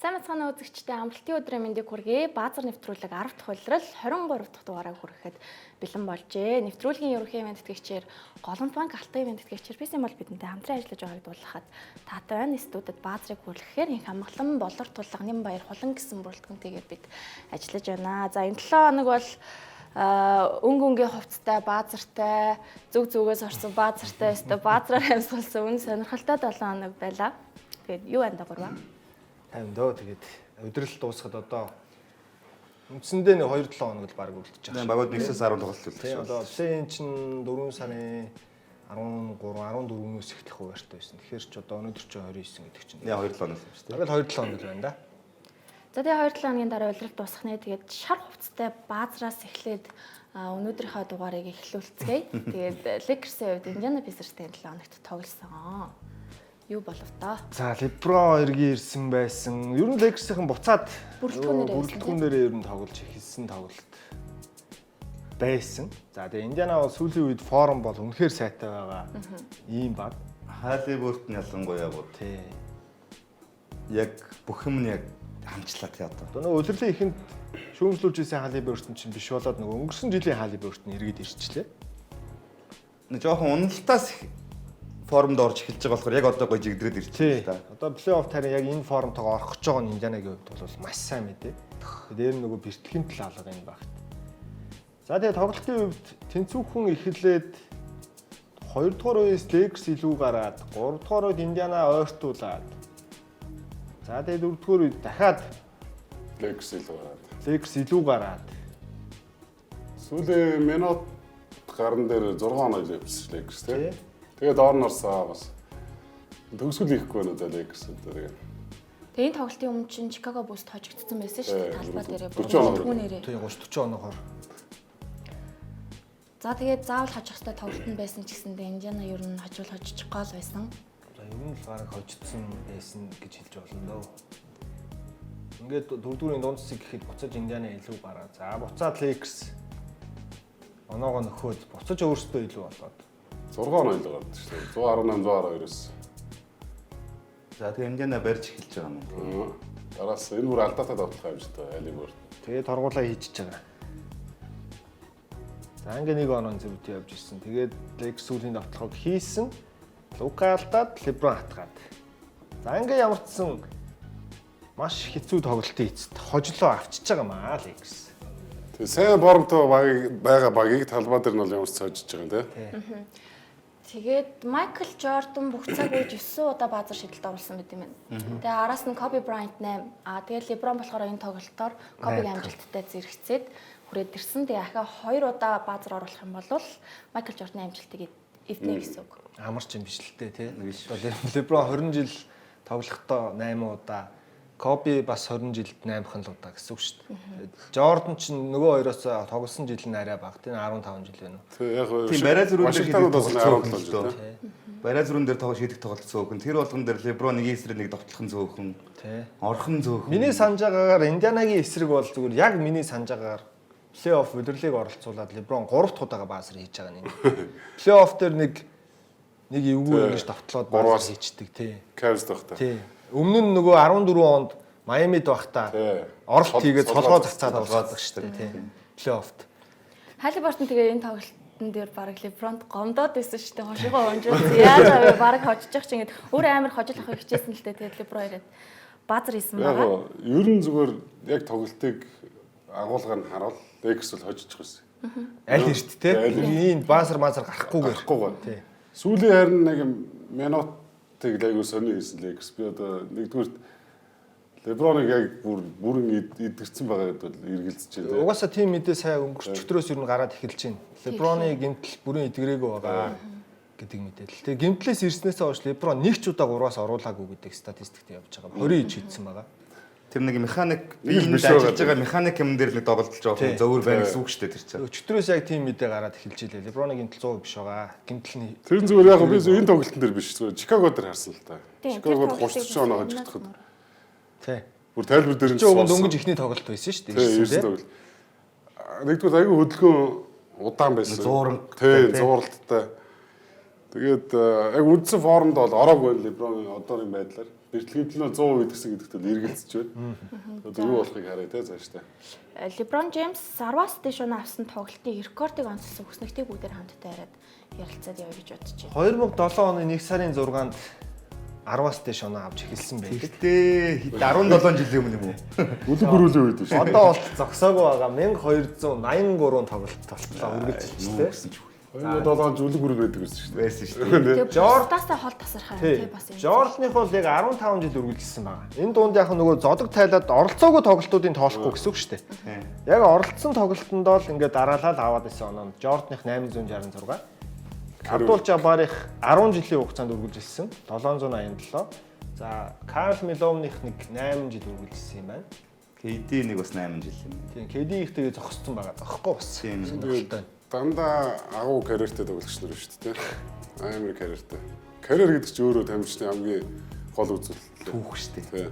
Сайн мэцхан үзэгчдээ амралтын өдрийн мэндийг хүргэе. Баазар нэвтрүүлэг 10 дахь улирал 23 дахь дугаараа хүрэхэд бэлэн болжээ. Нэвтрүүлгийн ерөнхий мэдтгэгчээр Голомт банк алтан мэдтгэгчээр бисэм бол бидэнтэй хамтран ажиллаж байгааг дуулгахад таатай байна. Студид баазрыг хүлэхээр инх амгалан болор тулга Нямбаяр хулан гэсэн бүрэлдэхүүнтэйгээр бид ажиллаж байна. За энэ 7 хоног бол өнгөнгийн хувцтай, баазартай, зүг зүгээс орсон баазартай, баазраар амьсгалсан үнэ сонирхолтой 7 хоног байлаа. Тэгээд юу байна дагурваа? Таймдөө тэгээд өдрөл дуусахад одоо үндсэндээ нэг 2-7 хоног л баг үлдчихэж байна. Багууд 1-ээс 10 тоглолт үлдчихэж байна. Одоо Лен чинь 4 сарын 13-14-өөс эхлэх хуваартай байсан. Тэгэхээр ч одоо өнөөдөр ч 29 гэдэг чинь. Яа 2-7 хоног юм шүү дээ. Тэгэл 2-7 хоног байна да. За тэгээ 2-7 хоногийн дараа улирал дуусахнаа тэгээд шар хувцастай баазраас эхлээд өнөөдрийнхөө дугаарыг эхлүүлцгээе. Тэгээд Lakers-ийн хувьд Indiana Pacers-тэй 7 хоногт тоглосон. Юу болов таа? За LeBron эргэн ирсэн байсан. Ер нь Lakers-ийн буцаад бүрэлдэхүүнээр ер нь тоглож эхэлсэн тоглолт байсан. За тэгээ Indiana бол сүүлийн үед форм бол үнэхээр сайтай байгаа. Ийм баг. Halliburton ялангуяа бод. Тий. Яг бүх юм нь яг хамчлаа тий одоо. Одоо нөгөө улирлын ихэнд шүүмжлүүлж ирсэн Halliburton чинь биш болоод нөгөө өнгөрсөн жилийн Halliburton эргээд ирчихлээ. Нэг жоохон уналтаас формд орж эхэлж байгаа болохоор яг одоо гоё жигдрээд ирчихсэн та. Одоо плей-офф тарин яг энэ формтойгоо орох гэж байгаа нь Индианагийн хувьд бол маш сайн мэдээ. Дээр нөгөө бэртлэгийн тал алга энэ багт. За тэгээ тоглолтын хувьд тэнцвүүхэн эхлээд 2 дугаар үеэс Lakers илүү гараад 3 дугаар үед Индиана ойртуулад. За тэгээ 4 дугаар үед дахиад Lakers илүү гараад. Сүүлийн минут гарн дээр 6 хоног явсан Lakers тий. Тэгээд доор нарсаа бас төгсгөл ихгүй байна да Lakers тэгээд. Тэгээ энэ тоглолтын өмнө чинь Chicago Bulls хожигдсон байсан шүү дээ. Талбай дээрээ бүрэлдэхүүнээрээ. Тэгээ 30-40 хоногор. За тэгээд заавал хожих ёстой тоглолт нь байсан ч гэсэндээ Indiana ер нь хожиж гол байсан. За ер нь л бараг хожигдсон байсан гэж хэлж болно дөө. Ингээд 4-р дунд хэсэг гэхэд буцаж Indiana илүү гараа. За буцаад Lakers оноогоо нөхөөд буцаж өөрсдөө илүү болоод 6 хоног л гардаг шүү дээ. 118 112-оос. За тэгээ Индиана барьж эхэлж байгаа юм. Дараас энэ бүр алдаатай тоглох юм шүү дээ. Алибор. Тэгээ торгуулаа хийчихэж байгаа. За ингээ нэг оноо зэвтэй явж ирсэн. Тэгээд Lakers сүүлийн давталгыг хийсэн. Лука алдаад LeBron хатгаад. За ингээ ямарчсан маш хэцүү тоглолтын эцэст хожлоо авчиж байгаа маа Lakers. Тэгээ сайн формтой багийг талбай дээр нь бол ямар ч цаожж байгаа юм тий. Тэгээд Майкл Жордан бүх цаг үе 9 удаа баазар шидэлд оруулсан байт юм байна. Тэгээ араас нь Kobe Bryant 8. Тэгээд LeBron болохоор энэ тоглолтоор Kobe-гийн амжилттай зэрэгцээд хүрээд ирсэн. Тэгээ ахаа 2 удаа баазар оруулах юм бол Майкл Жорданы амжилтыг эвдэнэ гэсэн үг. Амарч юм биш л дээ тий. LeBron 20 жил тоглохдоо 8 удаа, Kobe бас 20 жилд 8 удаа гэсэн үг шүү дээ. Jordan ч нөгөө хоёроос тоглосон жил нь арай бага. Тийм 15 жил байна уу. Тийм барай зөрүүн дээр тоглолцсон жил. Барай зөрүүн дээр шийдэх тоглолт зөөхөн. Тэр болгон дээр LeBron нэг эсрэг нэг довтлохын зөөхөн. Орхон зөөхөн. Миний санаж байгаагаар Индианагийн эсрэг бол зүгээр яг миний санаж байгаагаар плей-офф өдрлийг оролцуулаад LeBron 3 дахь удаага баазар хийж байгаа нэг. Плей-офф дээр нэг эвгүй ингэж довтлоод баазар хийчдэг тий. Cavs дахтай. Тий. Өмнө нь нөгөө 14 онд Майамид байхдаа оролт хийгээд цолгоо завцаад олгоодаг шүү дээ тий. Плей-оффт. Halliburton тэгээ энэ тоглолтын дээр баг LeBron гомдоод байсан шүү дээ. Хошигоо онжуулсан. Яаж аваа баг хожиж чинь ингээд өөр амар хожил авах хичээсэн л дээ. Тэгээд LeBron ирээд баазар хийсэн байгаа. Ер нь зүгээр яг тоглолтыг агуулгаар нь харуул Lakers бол хожиж байсан. Аль эрт тий. Ийм баазар гарахгүйгээр. Тий. Сүүлийн харин нэг минутыг айгуу сони хийсэн Lakers. Би одоо нэгдүгээр LeBron-ыг яг бүрэн идэрсэн байгаа гэдэл эргэлзэж байна. Угаасаа тийм мэдээ сайн өнгөрчөлтөрөөс ер нь гараад эхэлж байна. LeBron-ыг гэмтэл бүрэн идэгрээгүй байгаа гэдэг мэдээлэл. Тэгээ гэмтлээс ирснээсээ хойш LeBron нэг ч удаа 3-аас оруулаагүй гэдэг статистикт явж байгаа. 20 иж хийдсэн байгаа. Тэр нэг механик ажиллаж байгаа механик юм дээр нэг тоглолт жоохон зөөр байна гэсэн үг шүү дээ тэр чинь. Өчтөрөөс яг тийм мэдээ гараад эхэлж илээ. LeBron-ыг гэмтэл 100% биш байгаа. Гэмтэл нь тэр зүгээр яг би энэ тоглолтын дээр биш зүгээр Chicago дээр харсан л та. Chicago-д 30 оноо хожигдоход. Тий. Бүр тайлбар дээр нь дөнгөж ихний тоглолт байсан шүү дээ. Нэгдүгээр аягүй хөдөлгөөн удаан байсан. Зууран. Тий, зууралттай. Тэгээд яг үндсэн формд бол ороогүй LeBron одоогийн байдлаар бэртлэгдэл нь 100% гэсэн гэдэгт л эргэлзэж байна. Одоо юу болохыг харъя те цаашдаа. LeBron James 10-аас дээш оноо авсан тоглолтын рекордыг онцлсон хүснэгтийг бүгдээр хамтдаа яриад ярилцаад явъя гэж бодож байна. 2007 оны 1 сарын 6-нд 10-аас дээш оноо авч эхэлсэн байдаг. Гэтэ 17 жилийн өмнө юм уу? Үлэг гөрүүлэн үед шүү. Одоо бол зогсоогүй байгаа 1283 тоглолт толтлоо үргэлжилжтэй. 2007 он үлэг гөрүүл байдаг гэсэн шүү дээ. Байсан шүү дээ. Тэгээд Жордаасаа хол тасархаа тий бас юм. Жордных бол яг 15 жил үргэлжилсэн байгаа. Энэ дунд яг нөгөө зодог тайлаад оролцоогүй тоглолтуудын тоолохгүй гэсэн үг шүү дээ. Яг оролцсон тоглолтонд бол ингээд дараалал аваад байсан оноо. Жордных 866, Абдул Жаббарих 10 жилийн хугацаанд үргэлжилсэн 787. За, Карл Миловных нэг 8 жил үргэлжилсэн юм байна. KD нэг бас 8 жил юм. Тийм, KD ихтэйгээ зогссон байгаа. Зогсохгүй бас. Тийм. Дандаа агуу карьертэй тоглогч нар шүү дээ. Амар карьертэй. Карьер гэдэг чинь өөрөө тамирчны хамгийн гол үзэл. Түүх шүү дээ.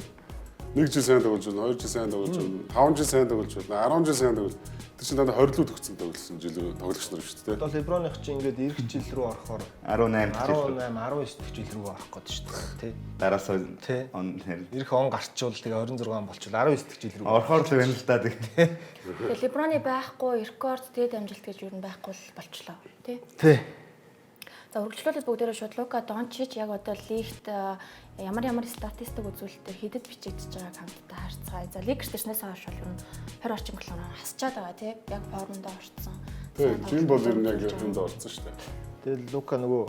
1 жил сайн тоглож байна, 2 жил сайн тоглож байна, 5 жил сайн тоглож байна, 10 жил сайн тоглож. Тэр чинь дандаа 20 луу төгссөн тоглосон жил тоглогч нар шүү дээ. Одоо LeBron- их чинь ингээд эх жил рүү орохоор 18 19 жил рүү орох гээд шүү дээ. Тий. Дараасаа Тий. он Ирэх он гарчвал тэгээ 26 болчихвол 19 жил рүү орохоор л байна л да. Тэгээд LeBron-ы байхгүй рекорд тэгээд амжилт гэж юу байхгүй болчлоо тий. Тий. За үргэлжлүүлээд бүгдээрээ шууд Лука Дончич яг одоо лигт ямар статистик үзүүлэлтээр хідэд бичигдэж байгааг хамтдаа харцгаая. За лиг гэрчнээс хойш бол ер нь 20 орчим клоноор хасчаад байгаа тий. Яг формонд орцсон. Тийм бол ер нь яг юмд орцсон шүү дээ. Тэгээд Лука нөгөө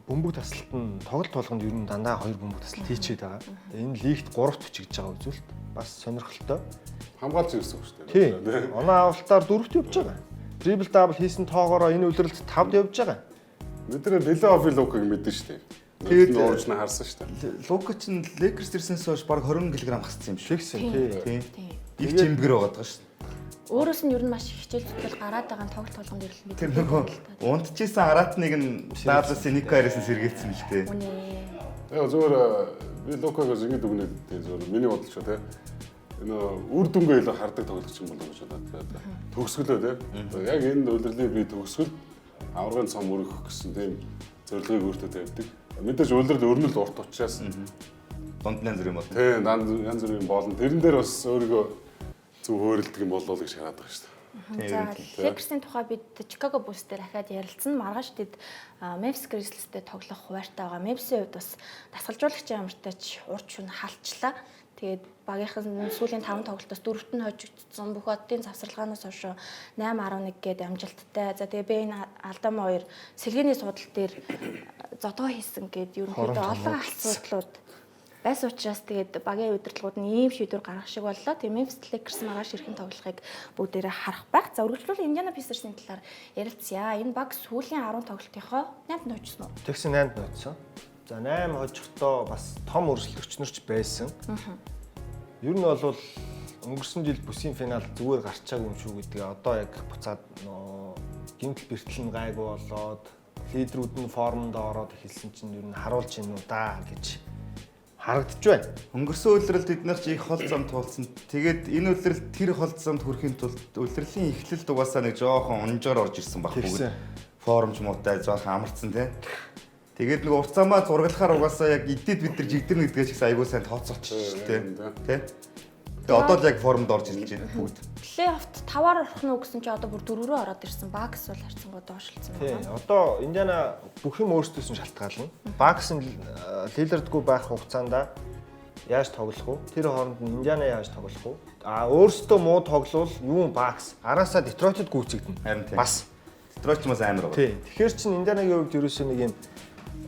бөмбөг тасалт нь тоглолт болгонд ер нь дандаа 2 бөмбөг тасалт хийчихэд байгаа. Энэ лигт 3-т бичигдэж байгаа үзүүлэлт бас сонирхолтой. Хамгаалж ирсэн шүү дээ. Тий. Оноо авалтаар 4-т явж байгаа. Трипл дабл хийсэн тоогоороо энэ үлрэлт 5-д явж байгаа. Бид нэр Белови Лукаг мэдэн шүү дээ. Тэгээд уурчнаа харсан шүү дээ. Лука ч Lakers ирсэнээс хойш баг 20 кг хассан юм шүү. Тэгсэн тий. Их чимбгэр байгаа даа шүү. Өөрөөс нь ер нь маш хичээл зүтгэл гараад байгаа нь тоглолт болгонд ирэл мэдээ. Тэр нөгөө унтчихсан араатныг нь Даллас-ийн Нико Харрисон сэргээсэн л дээ. Үнэ. Яг зүгээр би Лукагаас ингэж дүгнээд тий зүгээр миний бодлоо шүү тий. Энэ үр дүнгээ илүү хардаг тоглогч юм болоо гэж бодоод төгсгөлөө тий. Яг энэ удирлыг би төгсгөл аврагын цом өргөх гэсэн тийм зорилгыг өөртөө тавьдаг. Мэдээж улирал өрнөл урт учраас Дунд янз бүр юм бол. тий янз бүрийн болно. Тэрэн дээр бас өөрийгөө зөв хөөрөлдөг юм болоо гэж хараад байгаа шүү дээ. За Lakers-ийн тухай бид Chicago Bulls дээр дахиад ярилцсан. Маргааш тэд Memphis Grizzlies-тэй тоглох хуваартай байгаа. Memphis-ийн хувьд бас дасгалжуулагчийн амартаач урд шүн халчлаа. Тэгээд багийнхан сүүлийн 5 тоглолтоос 4-т нь хожигдсон. Бүх оддын завсарлагаанаас хойш 8-11 гээд амжилттай. За тэгээ би энэ Алдама 2 сэлгээний судал дээр зодгоо хийсэн гээд ерөнхийдөө олон асуудлууд байсан учраас тэгээд багийн удирдлагууд нь ийм шийдвэр гаргах шиг боллоо. Тэгээд Memphis Lakers маргааш ирхэн тоглохыг бүгдээрээ харах байх. За үргэлжлүүлэн Indiana Pacers-ийн талаар ярилцъя. Энэ баг сүүлийн 10 тоглолтынхоо 8-нд хожсон уу? Тэгсэн 8-нд ноцсон. За 8 хожихдоо бас том өрсөлдөгчнөрч байсан. Ер нь бол өнгөрсөн жил бүсийн финал зүгээр гарчаагүй юм шүү гэдгээ одоо яг буцаад гимтэл бэртэл нь гайгүй болоод лидерүүд нь формонд ороод эхэлсэн чинь ер нь харуулж гинүү да гэж харагдаж байна. Өнгөрсөн үлрэлт эднийх чи их хол зам туулсан. Тэгээд энэ үлрэлт тэр хол замд хүрэхийн тулд үлрэлийн эхлэлд угаасаа нэг жоохон унжаар орж ирсэн баг бүгд. Формч муутай жоохон амарцсан тий. Тэгээд нэг уртцаамаа зургалахаар угаасаа яг эдэд бид нар жигдэрнэ гэдгээ ч гэсэн айгүй сайн тооцоолчих шүү дээ. Тий. Тэгээд одоо л яг формонд орж ирж байна бүгд. Плей-оффт 5-аар орох нь гэсэн чи одоо бүр 4-рөө ороод ирсэн. Bucks бол харьцангуй доошлцсон байна. Тий. Одоо Индиана бүх юм өөрсдөөс нь шалтгаална. Bucks нь Lillard-гүй байх хугацаанд яаж тоглох вэ? Тэр хооронд нь Индиана яаж тоглох вэ? Өөрсдөө муу тоглол юу Bucks араасаа Detroit-д гүйцэгдэнэ. Бас Detroit ч бас амар байна. Тий. Тэгэхээр чин Индианагийн хувьд ерөөсөө нэг юм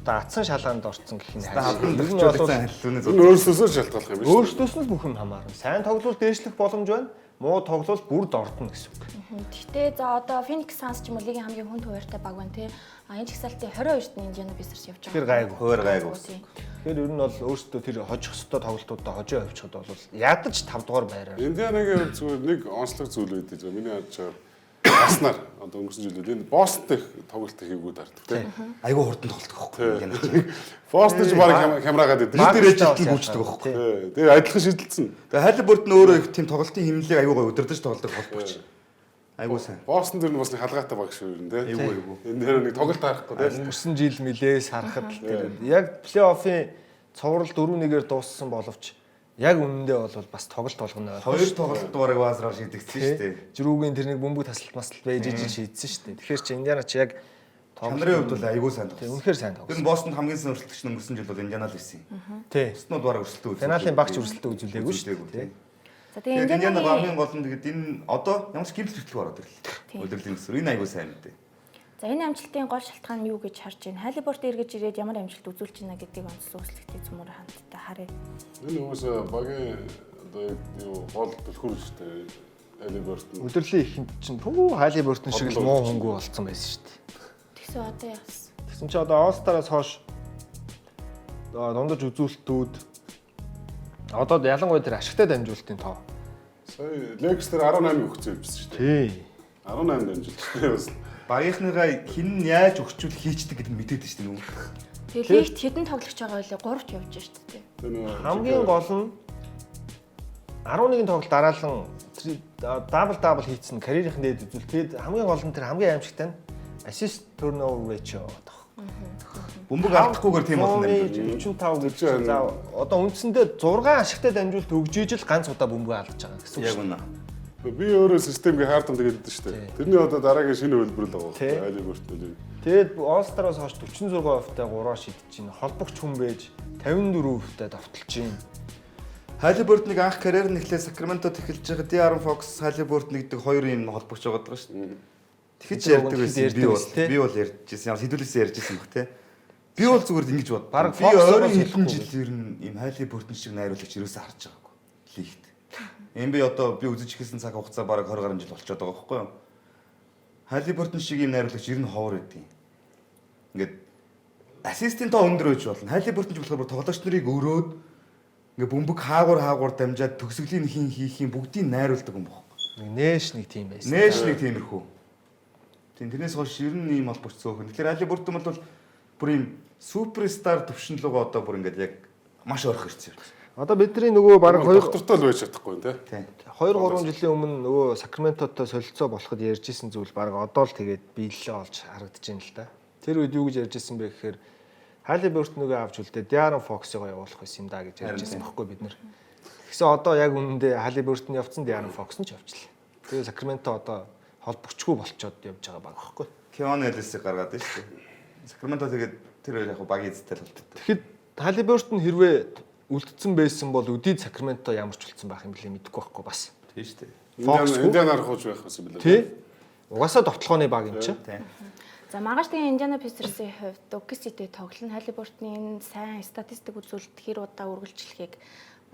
одоо атсан шалгаанд орсон гэх юм хайр. Ер нь бол өөрсдөөсөө шалтгаалах юм байна. Өөрсдөөс нь бүх юм хамаарна. Сайн тоглол дээшлэх боломж байна. Муу тоглол бүрд ордно гэсэн үг. Гэхдээ за одоо Phoenix Suns ч юм уу лигийн хамгийн хүнд хуваартай баг байна тий. Энэ чигсалтын 22-т нь Indiana Pacers явж байгаа. Тэр гайгүй. Хуваар гайгүй. Тэгэхээр ер нь бол өөрсдөө тэр хожих хөстөө тоглолтуудаа хожоо явчихад бол ядаж 5 дугаар байраар. Индианагийн зүгээр нэг онцлог зүйл үүдээ зөв миний харж байгаа. Аснаар одоо өнгөрсөн жилүүд энэ Бостонтэй тоглолт хийгүүд хардаг тийм. Айгүй хурдан тоглолт байхгүй. Бостон ч баг камерагаад идэв. Тэр ээжтэй гүйчдэг байхгүй. Тэгээ адилхан шидэлцэн. Тэгээ Халибурт нь өөрөө их тийм тоглолтын хэмнэлийг айгуугаа өдөрдөж тоглодог холбооч. Айгуу сайн. Бостон дэр нь бас нэг халгаатай баг шүү юм те. Айгуу. Энэ дээр нэг тоглолт харахгүй те. Өнгөрсөн жил мэлээс харахад л тэр яг плей-оффын цуврал 4-1-ээр дууссан боловч яг үнэндээ бол бас тоглолт болгоно. Хоёр тоглолт бараг баазраар шийдэгдсэн шүү дээ. Жирүүгийн тэрнийг бөмбөг тасалт масалт байж шийдсэн шүү дээ. Тэгэхээр чи Индиана чи яг Чанарын хувьд бол айгуу сайн тийм тоглосон. үнэхээр сайн тоглосон. Тэр нь Бостонд хамгийн сайн өрсөлдөгч нь өнгөрсөн жил бол Индиана л байсан юм. Тий. Бостонууд бараг өрсөлдөө үзсэн. Финалийн багч өрсөлдөө үзүүлээгүй шүү дээ. За Тэгээд тэгээ Индиана Индианагийн багийн гол нь тэгээд энэ одоо ямар ч гэмтэл хөтлөг ороод ирлээ. Удирдлагын төсвөр энэ айгуу сайн мэдээ. За энэ амжилтын гол шалтгаан нь юу гэж харж байна? Халиборт эргэж ирээд ямар амжилт үзүүлж байна гэдгийг онцлог үзлэгтэй цөмөр хандтай харъя. Энэ хүмүүс багийн одоо юу гол түлхүүр шүү дээ. Халиборт нь. Удирдлагын ихэнд чинь түү Халибортон шиг л муу хөнгөө болцсон байсан шүү дээ. Тэгсэн одоо яасан? Тэгсэн чи одоо All-Star-аас хойш дундаж үзүүлэлтүүд одоо ялангуяа тэр ашигтай дамжуулалтын тоо. Сая Лекс дээр 18 өгсөн байсан шүү дээ. Тий. 18 дамжуулсан. Бас Багийнхныгаа хин нь яаж өгчүүл хийчдэг гэдэг нь мэдээд шүү дээ нүү. Тэгээ лигт хэдэн тоглож байгаа байлаа 3-ч явж шүү дээ. Хамгийн гол нь 11 тоглолт дараалан дабл хийцэн карьерийнхэн дээд үзүүл. Тэгэд хамгийн гол нь тэр хамгийн аимшигтай нь assist turnover ratio тох. Бөмбөг алдахгүйгээр тийм болно юм. 45 гэж за одоо үндсэндээ 6 ашигтай дамжуулт өгж ижил ганц удаа бөмбөг алдаж байгаа гэсэн үг. Яг үнэ. би өөрөө системийг хаардсан тэгээд байдаг шүү дээ. Тэрний одоо дараагийн шинэ хөлбөр л байгаа. Халиборт нь. Тэгээд All-Star-аас хойш 46%-тай 3-аа шидэж байна. Холбогч хүн байж 54%-тай давталж байна. Халиборт нэг анх карьер нь эхлээд Сакраментод эхэлж байгаа De'Aaron Fox, Халиборт нэгдэг хоёр юм холбогч байгаа даа шүү дээ. Тэгэхэж ярьдаг байсан. Би бол ярьжсэн. Ямар хэдүүлээсээ ярьжсэн баг те. Би бол зүгээр ингэж бод. Бараг би ойрын хэдэн жил ер нь юм Халибортон шиг найруулагч ерөөсөө харж байгаагүй. Лигт. Эм би одоо би үзэж эхэлсэн цаг хугацаа бараг 20 гаруй жил болчиход байгаа байхгүй юу? Халибортон шиг юм найруулагч ер нь ховор байдیں۔ Ингээд ассистент тоо өндөр байж болно. Халибортон ч болохоор тоглогч нарыг өрөөд ингээд бөмбөг хаагуур дамжаад төгсгөлийн хийх юм бүгдийг найруулдаг юм байна. Нээш нэг тийм байсан. Нээш нэг тиймэрхүү. Тийм тэрнээс хойш ер нь ийм холбогч цөөхөн. Тэгэхээр Халибортон бол бүр ийм суперстар төвшин рүүгээ одоо бүр ингээд яг маш ойрхон ирсэн юм. Одоо бидний нөгөө бараг 2 доктортой л байж чадахгүй тийм. 2-3 жилийн өмнө нөгөө Сакраментотой солилцоо болоход ярьжсэн зүйл бараг одоо л тэгээд биелэлээ олж харагдаж байна л да. Тэр үед юу гэж ярьжсэн бэ гэхээр Халибортныг авч үлдээ De'Aaron Fox-ыг явуулах байсан юм да гэж ярьжсэн байхгүй бид нар. Тэгсэн одоо яг үнэндээ Халибортн явцсан De'Aaron Fox нь ч явчлаа. Тэгээд Сакраменто одоо холбогчгүй болцоод явж байгаа баг байхгүй. Keon Ellis-ийг гаргаад байна шүү дээ. Сакраменто тэгээд тэр яг багийн эзэдтэй л болдог. Тэгэхэд Халибортн хэрвээ үлдсэн байсан бол өдийд Сакраменто ямар ч үлдсэн байх юм блэ мэдэхгүй байхгүй бас. Тийм шүү дээ. Индианаар хууч байх байсан билээ. Тий. Угаасаа довтлооны баг юм чи. За маргааш тэгээ Индиана Пейсерсийн хувьд OKC-тэй тоглоно. Халибортны сайн статистик үзүүлэлт хэр удаа үргэлжлэхийг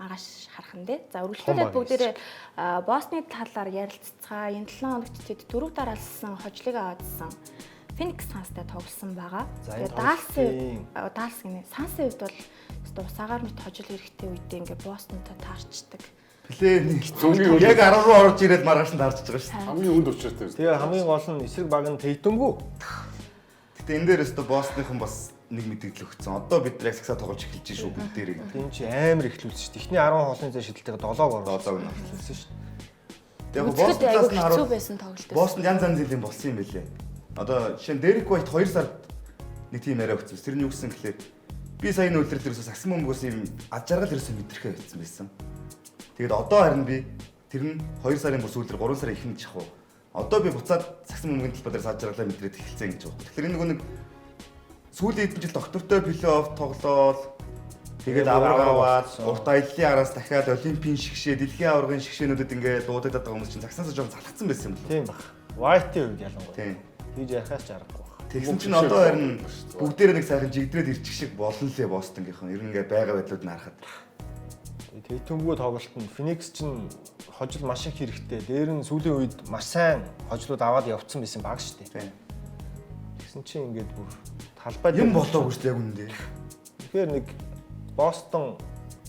маргааш харах нь дээ. За үргэлжлүүлээд бүгдээрээ Бостны талаар ярилццгаа. Энэ 7 хоногт тэд 4 дараалсан хожлыг аваадсан. Phoenix Suns-тай тоглосон байгаа. Тэгээд Dallas гинэ. Suns-ийн хувьд бол усаагаар мэт хожил хэрэгтэй үедээ ингээ Бостонтой таарчдаг. Плей-ийн яг 10 руу орж ирээд маргааш нь таарч байгаа шүү дээ. Хамгийн үнд учиртай. Тэгээ хамгийн гол нь эсрэг баг нь Tatum-гүү. Гэтэ энэ дээрээс то Бостныхан бас нэг мэдээлэл өгсөн. Одоо бид яг сагсаа тоглож эхэлж шүү бүгдээрээ. Тийм чи амар ихлүүлсэн шүү дээ. Эхний 10 хоолны зай шидэлтэйгээ 7-г оруулсан шүү дээ. Тэгээ Бостонаас нь хэцүү байсан тоглолт. Бостонд янз янзын юм болсон юм байлээ. Одоо жишээ нь Derek White 2 сард нэг тийм яриа өгсөн. Тэр нь юу гэсэн гэхлээр би сая энэ үйлдэл дээрээс саксан бөмбөгөөс юм ад жаргал ерөөсөө мэдрэхээ байсан байсан. Тэгээд одоо харин би тэр нь 2 сарын бүр сүүлдэр 3 сарын ихэнх жах уу. Одоо би буцаад саксан бөмбөгийн талбай дээр саад жаргалаа мэдрээд эхэлсэн гэж байна. Тэгэхээр энэ нэг сүүлийн хэдэн жил доктортой плей-офф тоглоод тэгээд авраг аваад урт аяллаа араас дахиад олимпийн шигшээ, дэлхийн аваргын шигшээнүүдэд ингээд дуудаад байгаа хүмүүс чинь саксанаас жоохон залхацсан байсан юм байна. Тийм баг. White-ийн үед ялангуяа. Тийм. Тэгж яхаас ч аргагүй баг. Тэгсэн чинь одоо харин бүгдээрээ нэг сайхан жигдрээд ирчих шиг болно лээ Бостонгийнхан. Ер нь ингээд байгаа байдлууд нь харахад. Tatum-гүү тоглолт нь Phoenix чинь хожил маш их хэрэгтэй. Дээр нь сүүлийн үед маш сайн хожлууд аваад явцсан байсан баг шүү дээ. Тийм. Тэгсэн чинь ингээд бүр талбай юм болоогүй шүү дээ яг үндэ. Тэгэхээр нэг Бостон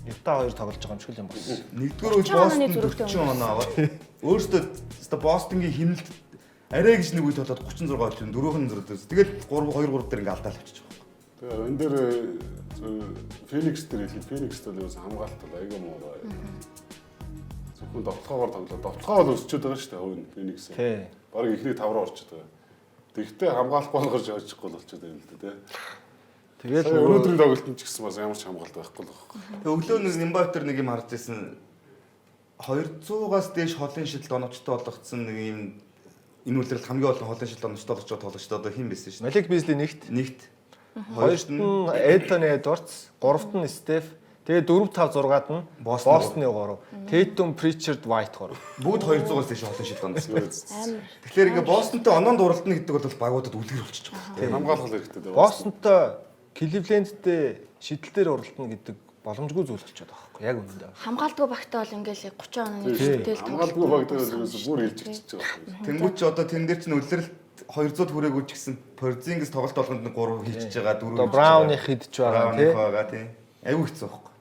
Utah 2 тоглож байгаа юм шиг л юм болсон. Нэгдүгээр үед Бостон 40 оноо аваад өөрөөсөө Бостонгийн химнэлт арай гэж нэг үед болоод 36 очлон дөрөвхөн зөрөлдөөс. Тэгэл 2-3 дээр ингээд алдаал авчиж байгаа. Тэгээ энэ дээр Phoenix дээр хэлээ. Phoenix дээр юу хамгаалт бол айгүй муу байна. Зөвхөн довтлогоогоор тоглоод довтлогоо бол өсчөөд байгаа шүү дээ хувь нь нэгсэн. Тий. Бараг ихний 5 руу орчод байгаа. Тэгтээ хамгаалахгүй болгож хожихгүй л болчиход байна л да тий. Тэгээд өнөөдрийн тоглолтод ч гэсэн бас ямар ч хамгаалт байхгүй л байна. Тэгээ өглөө нэг Нимбатер нэг юм харж ирсэн 200-аас дээш холын шидэлд оновчтой болгоцсон нэг юм энэ үлрэлт хамгийн олон холын шидэлд оновчтой болгож байгаа тоглогчдод одоо хэн байсан шүү дээ. Малик Бизли нэгт. Хоёрт нь Эдтон Эдвардс, гуравт нь Стеф, тэгээд 4 5 6-ад нь Бостны 3. Тейтум, Причард, Вайт 3. бүгд 200-аас дээш холын шидэлд оновчтой. Амар. Тэгэхээр ингээ Бостонтой оноонд уралдана гэдэг бол багуудад үлгэр болчихж байгаа. Тийм хамгаалах хэрэгтэй дээ. Бостонтой Кливлендтэй шидэлтээр уралдана гэдэг боломжгүй зүйл болчиход байгаа байхгүй яг үнэндээ. Хамгаалдгүй багтаа бол ингээл 30 оны шидэл Хамгаалгүй багтаа ерөөсө бүр илж ирчихэж байгаа. Тэнгүүч одоо тэн дээр чинь үлрэлт 200 хүрээгүй ч гэсэн Порзингс тоглолт болгонд 3 хийчихэж байгаа 4 Одоо Брауны хидж байгаа тий. Аюу хэцүү байхгүй.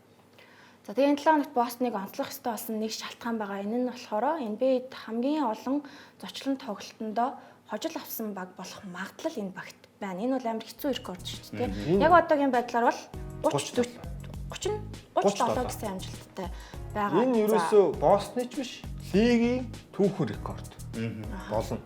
За тэгээ энэ 7 хоногт Бостоныг онцлох ёстой болсон нэг шалтгаан байгаа. Энэ нь болохоор NBA-д хамгийн олон зочлон тоглолтондоо хожил авсан баг болох магадлал энэ багт байна. Энэ бол амар хэцүү рекорд шүү дээ. Яг одоогийн байдлаар бол 37 гэсэн амжилттай байгаа. Энэ ерөөсөө Бостны ч биш, лигийн түүхэн рекорд. Болно.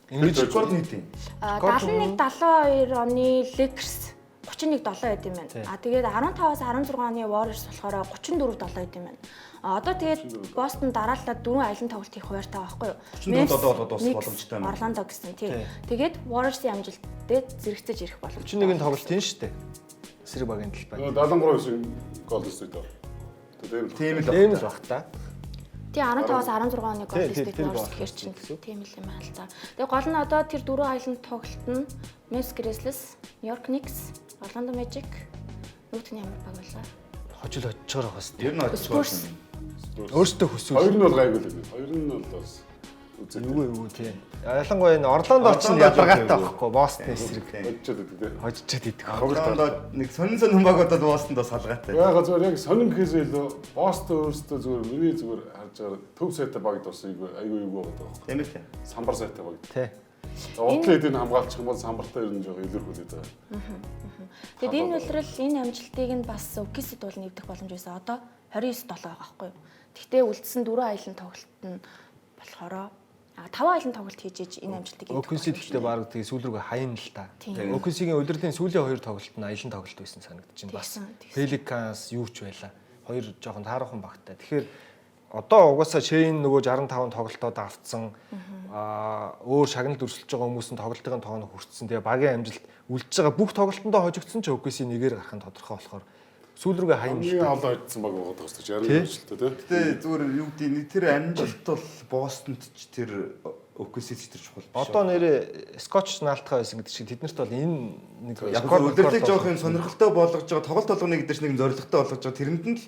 Ингэж рекорд нийт юм. 71-72 оны Lakers 31-7 байд юм байна. Тэгээд 15-аас 16 оны Warriors болохоор 34-7 байд юм байна. Одоо тэгээд Бостон дараалал 4 аялын тоглолт хийх хуваартай байхгүй юу? 37 болоод дуусах боломжтой байна. Орландо гэсэн тийм. Тэгээд Warriors-ийн амжилттай зэрэгцэж ирэх боломжтой. 31 тоглолт тийм шүү дээ. Эсрэг багийн талбай. 73 Golden State аа. Тийм л Тийм л баг та. Тийм 15-аас 16 оны Golden State Warriors гэхэр чинь тийм л юм аа л за. Тэгээ гол нь одоо тэр 4 аялын тоглолт нь Memphis Grizzlies, New York Knicks, Orlando Magic нүүтний ямар баг байлаа. Хожил очичоор байгаа шүү ер дээ. нь очиж Өөртөө хүсвэл. Хоёр нь бол гайгүй л байна. Хоёр нь бол бас үзээ. Юу тийм. Ялангуяа энэ Орландо ч ядаргаатай байхгүй Бостны эсрэг. Хожичод байдаг тий. Хожичод идэх. Орландо нэг сонин багуудад Бостонд салгаатай. Яагаад зүгээр яг сонин гэхээс илүү Бостон өөртөө зүгээр миний зүгээр харж байгаа төв сайтай багд бас айгүй юу байгаа байхгүй. Тийм ээ. Самбар сайтай багд. Тий. Утлээд энэ хамгаалчих юм бол самбартаа ер нь жоо илэрхүүлээд байгаа. Тэгэд энэ үлрэл энэ амжилтыг нь бас OKC-д бол нэвдэх боломж байсан. Одоо 29-7 байгаа байхгүй юу? Гэхдээ үлдсэн 4 аялын тоглолт нь болохоор 5 аялын тоглолт хийж иж энэ амжилтыг OKC гэхдээ баг тэгээ сүүл рүүгээ хаяна л та. OKC-гийн удирдлийн сүүлийн 2 тоглолт нь аялын тоглолт байсан санагдчихэв бас. Pelicans юу ч байла. 2 жоохон таархан багтай. Тэгэхээр одоо угаасаа Шейн нөгөө 65 тоглолтод авцсан өөр шагналд өрсөлдөж байгаа хүмүүс нь тоглолтын тооноо хүртсэн. Тэгээ багийн амжилт үлдэж байгаа бүх тоглолтондоо хожигдсон ч OKC нэгээр гарах нь тодорхой болохоор сүүл рүүгээ хаяна л та. олон ойдсан баг байгаа гэж байна. Ажилтаа тий. Гэтэ зүгээр юу гэдэг тэр амжилт бол Бостонд ч тэр OKC-ч тэр чухал биш. Одоо нэрээ Скотч наалтхаа байсан гэдэг шиг тэднэрт бол энэ нэг яг өдөрлөг жоох юм сонирхолтой болгож байгаа тоглолт болгоныг дээр нэг зоригтой болгож байгаа тэрэнд нь л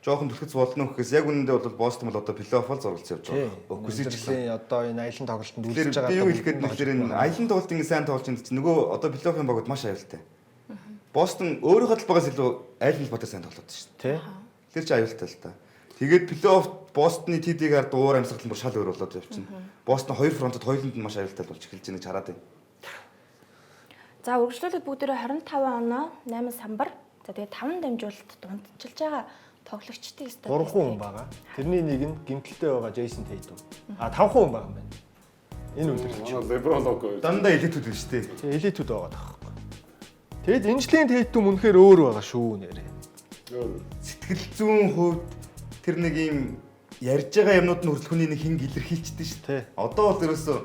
жоохон түлхэц болно гэхээс яг үнэндээ бол Бостон бол одоо плей-оффол зорилцсон явж байгаа. OKC ч гэсэн одоо энэ аялын тоглолтод үлдэж байгаа. Би юу хэлэхэд нэгдэр энэ аялын тоглолтын сайн тоглож байгаа нөгөө одоо плей-оффын багууд маш аюултай. Бостон өөрийнхөө талбайгаас илүү айл хэлбэртэй сайн тоглоод шүү дээ. Тэр ч аюултай л та. Тэгээд плей-офф Бостны TD-гаар дуур амьсгал нь бүр шал өөр болоод явчихна. Бостон хоёр фронтод хоёуланд нь маш аюултай болж эхэлж байгааг хараад байна. За үргэлжлүүлээд бүгдээрээ 25 оноо 8 самбар. За тэгээд 5 дамжуулалт дундчилж байгаа тоглогчдын статистик 3 хүн байгаа. Тэрний нэг нь гимтэлтэй байгаа Джейсон Тейтум. 5 хүн байгаа юм байна. Энэ үлрэлч. LeBron лого. Дандаа элитүүд байна шүү дээ. Тэгээ элитүүд байгаа байхгүй. Тэгэд энэ жилийн Тейтум үнэхээр өөр байгаа шүү нэрээ. Сэтгэл зүйн хувьд тэр нэг юм ярьж байгаа юмнууд нь хүртэл хүний нэг хинг илэрхийлчихдээ шүү дээ. Одоо бол ерөөсөө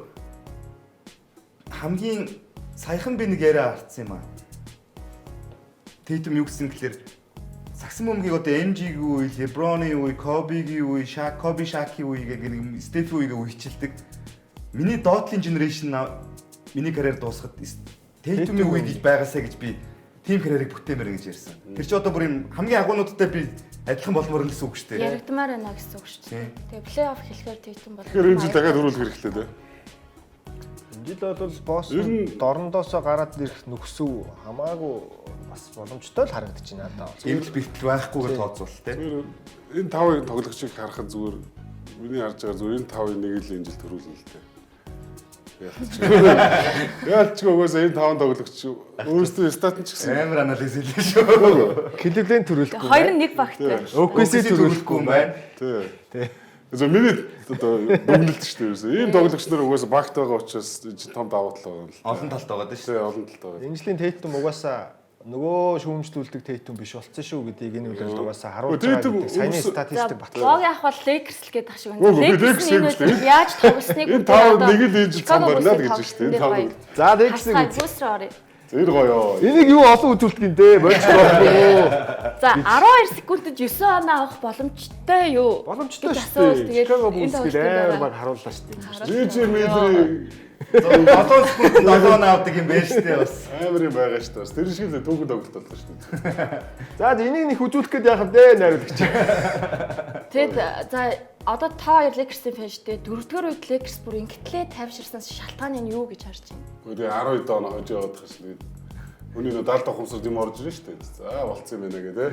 хамгийн саяхан би нэг яриа харсан юм аа. Тейтум юу гэсэн гэхээр сагсан бөмбөгийг одоо MG-гийн үе, LeBron-ы үе, Kobe-гийн үе, Kobe Shaq-ийн үе гэх нэг Steph-ийн үеийг үечлдэг. Миний доотлын генерашн миний карьер дуусахад Тейтумын үе гэж байгаасаа гэж би тим карьерийг бүтээмээр гэж ярьсан. Тэр чи одоо бүр юм хамгийн агуунуудтай би адилхан болмоор л гэсэн үг шүү дээ. яригдмаар байна гэсэн үг шүү дээ. Тэгээ плей-офф хэлэхээр Тейтум бол. Тэгэхээр энэ жил дахиад хөрвүүлэх хэрэгтэй дээ. Энэ жил бол Бостон дорндоосоо гараад ирэх нөхсөв хамаагүй бас боломжтой л харагдаж байна надад. Эвл бэлтгэл байхгүйгээр тооцвол тий. Энэ 5 тоглогчийг харахад зүгээр миний харж байгаа зүгээр энэ 5-ын нэг л энэ жил төрүүлнэ л дээ. Яалч угаасаа энэ 5 тоглогч өөрсдөө статн ч гэсэн амар анализ хийлээ шүү. Кливленд төрүүлэхгүй. Хоёр нь нэг багтай. OKC төрүүлэхгүй юм байна. тий. За миний одоо дүгнэлт шүү дээ. Ийм тоглогч нар угаасаа багт байгаа учраас том давуу тал байна. Олон талт байгаа дээ шүү. Тийм олон талтай байна. Энэ жилийн Тейтум угаасаа нөгөө шүүмжлүүлдэг Тейтум биш болсон шүү гэдгийг энэ үлрэлт угаасаа харуулж байгаа гэдэг саяны статистик батлаа. Лог яах бол Lakers л гэдэг шиг Үгүй, байна. Lakers Lakers яаж тоглосныг Энэ тав нэг л энэ жил цан барина л гэж байна шүү дээ. Энэ тав. За Lakers-ийг бүүсрээ орё. Зэр гоё. энийг юу олон үзүүлдэг дээ. Болж байгаа. За 12 секундэд 9 оноо авах боломжтой юу? Боломжтой Гэж шүү асуувал дээ. тэгээд Chicago энэ Bulls-ийг тоглолтын амар дараа. баг харууллаа шүү дээ. Жиж мэдрээ 7 секунд 7 он авдаг юм байна шүү дээ бас. амар юм байгаа шүү дээ. Тэр шиг л түүхэн тоглолт боллоо шүү дээ. За энийг нэг үзүүлэх гээд яах вэ найруулагч. Тэгэд за одоо та хоёр Lakers-ийн фэн шүү дээ. 4-р үед Lakers бүр ингэтлээ тайвширснаас шалтгаан нь юу гэж харж байна? Гэхдээ 12 доо хожиж яваад байгаа шүү дээ. Хүний 70 ухамсарт юм орж ирж шүү дээ. За болцсон юм байна гэдэг.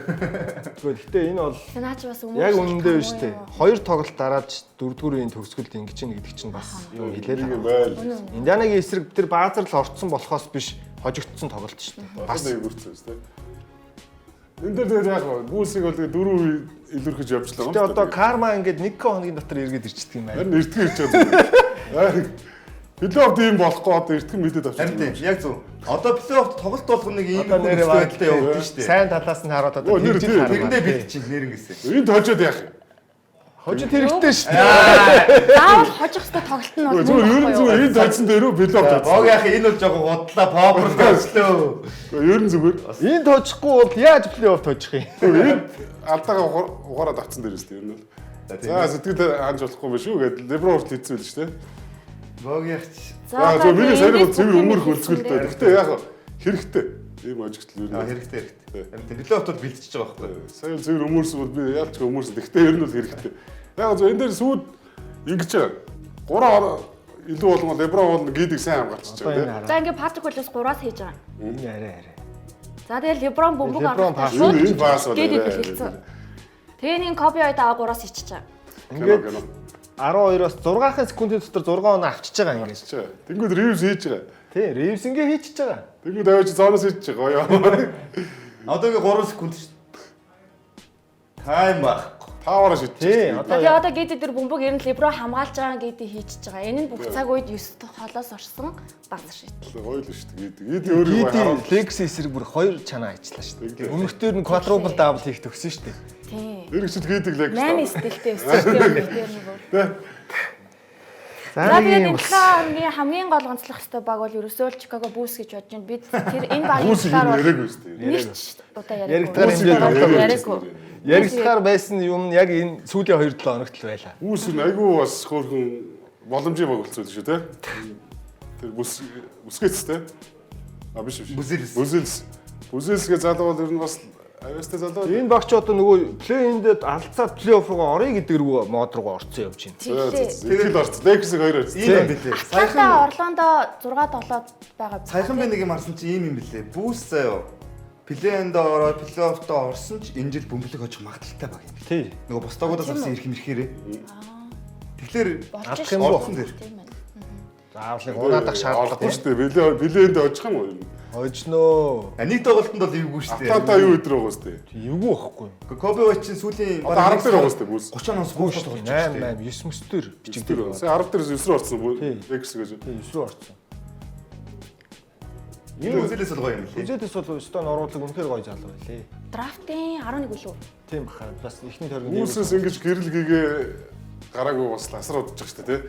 Гэхдээ энэ бол Наач бас өмнө яг үнэндээ биш үү? Хоёр тоглолт дарааж 4-р үеийн төгсгөлд ингэж ийн гэдэг чинь бас юу хэлээд юм байгаа. байл. Индианагийн эсрэг тэр баазар л орцсон болохоос биш хожигдсон тоглолт шүү дээ. Бас нэг бүрцсэн шүү дээ. Энд дээр яг Bulls-ыг бол 4 үе илэрхэж явж л байгаа. Тэгээ одоо Карма ингээд 1 хоногийн дотор эргээд ирчихдэг юм байна. Харин эртхэн ирж байгаа. Плей-офф ийм болохгүй одоо эртхэн мэдээд Харин авчихсан. тийм яг зөв. Одоо плей-офф тоглолт болгоныг ийм Одоо нэрээ байдалтай явуулдаг шүү дээ. Сайн талаас нь хараад одоо Нэр тэгж тийм. Тэрэндээ бэлтчих нэрнгэсээ. Энд хожоод яах юм? хожид хэрэгтэй шүү дээ. Заавал хожих хэвээр тоглолт нь бол Зүгээр энд тайцсан дээр үү плей-офф Бог тайцсан. яах энэ бол жоохон бодлоо попур төслөө. Ер нь зүгээр. Энд хожихгүй бол яаж плей-офф хожих юм? Энд алдаага угаараад авцсан дээр шүү дээ ер нь. За сэтгэл ханж болохгүй юм шүү гэдэг Леброн хүртэл хийсэн байл шүү дээ. Бог яах чи. За зөв миний сайн бол цэвэр өмөрх хөлцгөлтэй. Гэхдээ яг хэрэгтэй. Ийм ажигтл ер нь. Хэрэгтэй хэрэгтэй. Харин плей-офф бол бэлтчихэж байгаа байхгүй. Сайн цэвэр өмөрсөн бол би яалч өмөрсөн. Гэхдээ ер нь бол хэрэгтэй. Яг зөв энэ дээр сүүд ингэж байгаа. 3 илүү болгоо Леброн бол гидийг сайн хамгаалчихж байгаа тийм. За ингээ Патрик Уиллс 3-аас хийж байгаа. Арай. За тэгэл Леброн бөмбөг Леброн авах пас. Энэ пас бол гээд хэлсэн. Тэгээ нэг копи ойд аваа 3-аас хийчихэж байгаа. Ингээд 12-оос 6 секундын дотор 6 оноо авчиж байгаа ингээд. Тэнгүүд Ривс хийж байгаа. Тий, Ривс ингээ хийчихэж байгаа. Тэнгүүд аваач зоноос хийж байгаа. Одоо ингээ 3 секунд шүү. Тайм баг. Таваараа шидчих. Тий, Тэгээ одоо гээд дээр бөмбөг ер нь Леброн хамгаалж байгаа гээд хийчихэж байгаа. Энэ нь бүх цаг үед 9 холоос орсон базар шийдэл. Гоё л шүү дээ. Гид өөрөө Гиди Лекси эсрэг бүр 2 чанаа ажиллаа шүү дээ. Өмнөхдөр нь quadruple double хийх төгсөн шүү дээ. Тийм. Эргэжид гидийг лэг. 8 стилтэй өссөн тийм нэг бүр. За тэгээд энэ талаар хамгийн гол онцлох хэвээр баг бол ерөөсөө л Chicago Bulls гэж бодож байна. Бид тэр энэ багийн талаар бол яриаг шүү дээ. нэг ч удаа Яригдгаар яриаггүй. Яригдгаар байсан юм яг энэ сүүлийн 2-7 хоногт л байлаа. Үүс нь айгүй бас хөөрхөн боломжийн баг болцсон шүү дээ. Тэр бүсгэц те. А биш. Бүзэлсгээ залуу бол ер нь бас авьяастай залуу. Энэ багч одоо нөгөө плей-инд алдцаад плей-офф руу орё гэдэг рүү мод руу орцсон явж байна. Тэгэл орц. Лекс-ийг 2 орц. Ийм юм бэлээ. Саяхан Орландо 6-7 байгаа. Саяхан би нэг юм харсан чи ийм юм бэлээ. Бүүс заяо. Плей-энд ороод плей-оффтоо орсон ч энэ жил бөмбөлөг очих магадaltaй баг юм. Тий. Нөгөө бостогоодоос авсан ирэх мэрхээрээ. Тэгэхээр Болж юм уу? орсон дээр. Тийм байна. Заавал унаадах шаардлагагүй шүү дээ. Билээнд очих юм уу? Хожноо. Нэг тоглолтод бол эвгүй шүү дээ. Атланта юу өдр байгаа шүү дээ. Эвгүй байхгүй. Коби Уайт чинь сүүлийн Одоо 10 дээр байгаа шүү дээ. Бүс. 30 оноос гоош тоглож 8 9 9-төр бичигдэр Бичигдэр. байна. Сая 10 дээрээс 9 рүү орсон Лекс гэж. Тий, 9 рүү орцсон. Энэ үзэлээс бол гоё юм лээ. Үзэдэс бол өстон оруулаг үнэхээр гоё залуу байлээ. Драфтын 11 үлээ. Тийм баха. Бас ихний тойргийн Үүсээс ингэж гэрэл гээгээ гараагүй бас ласар удаж шүү дээ.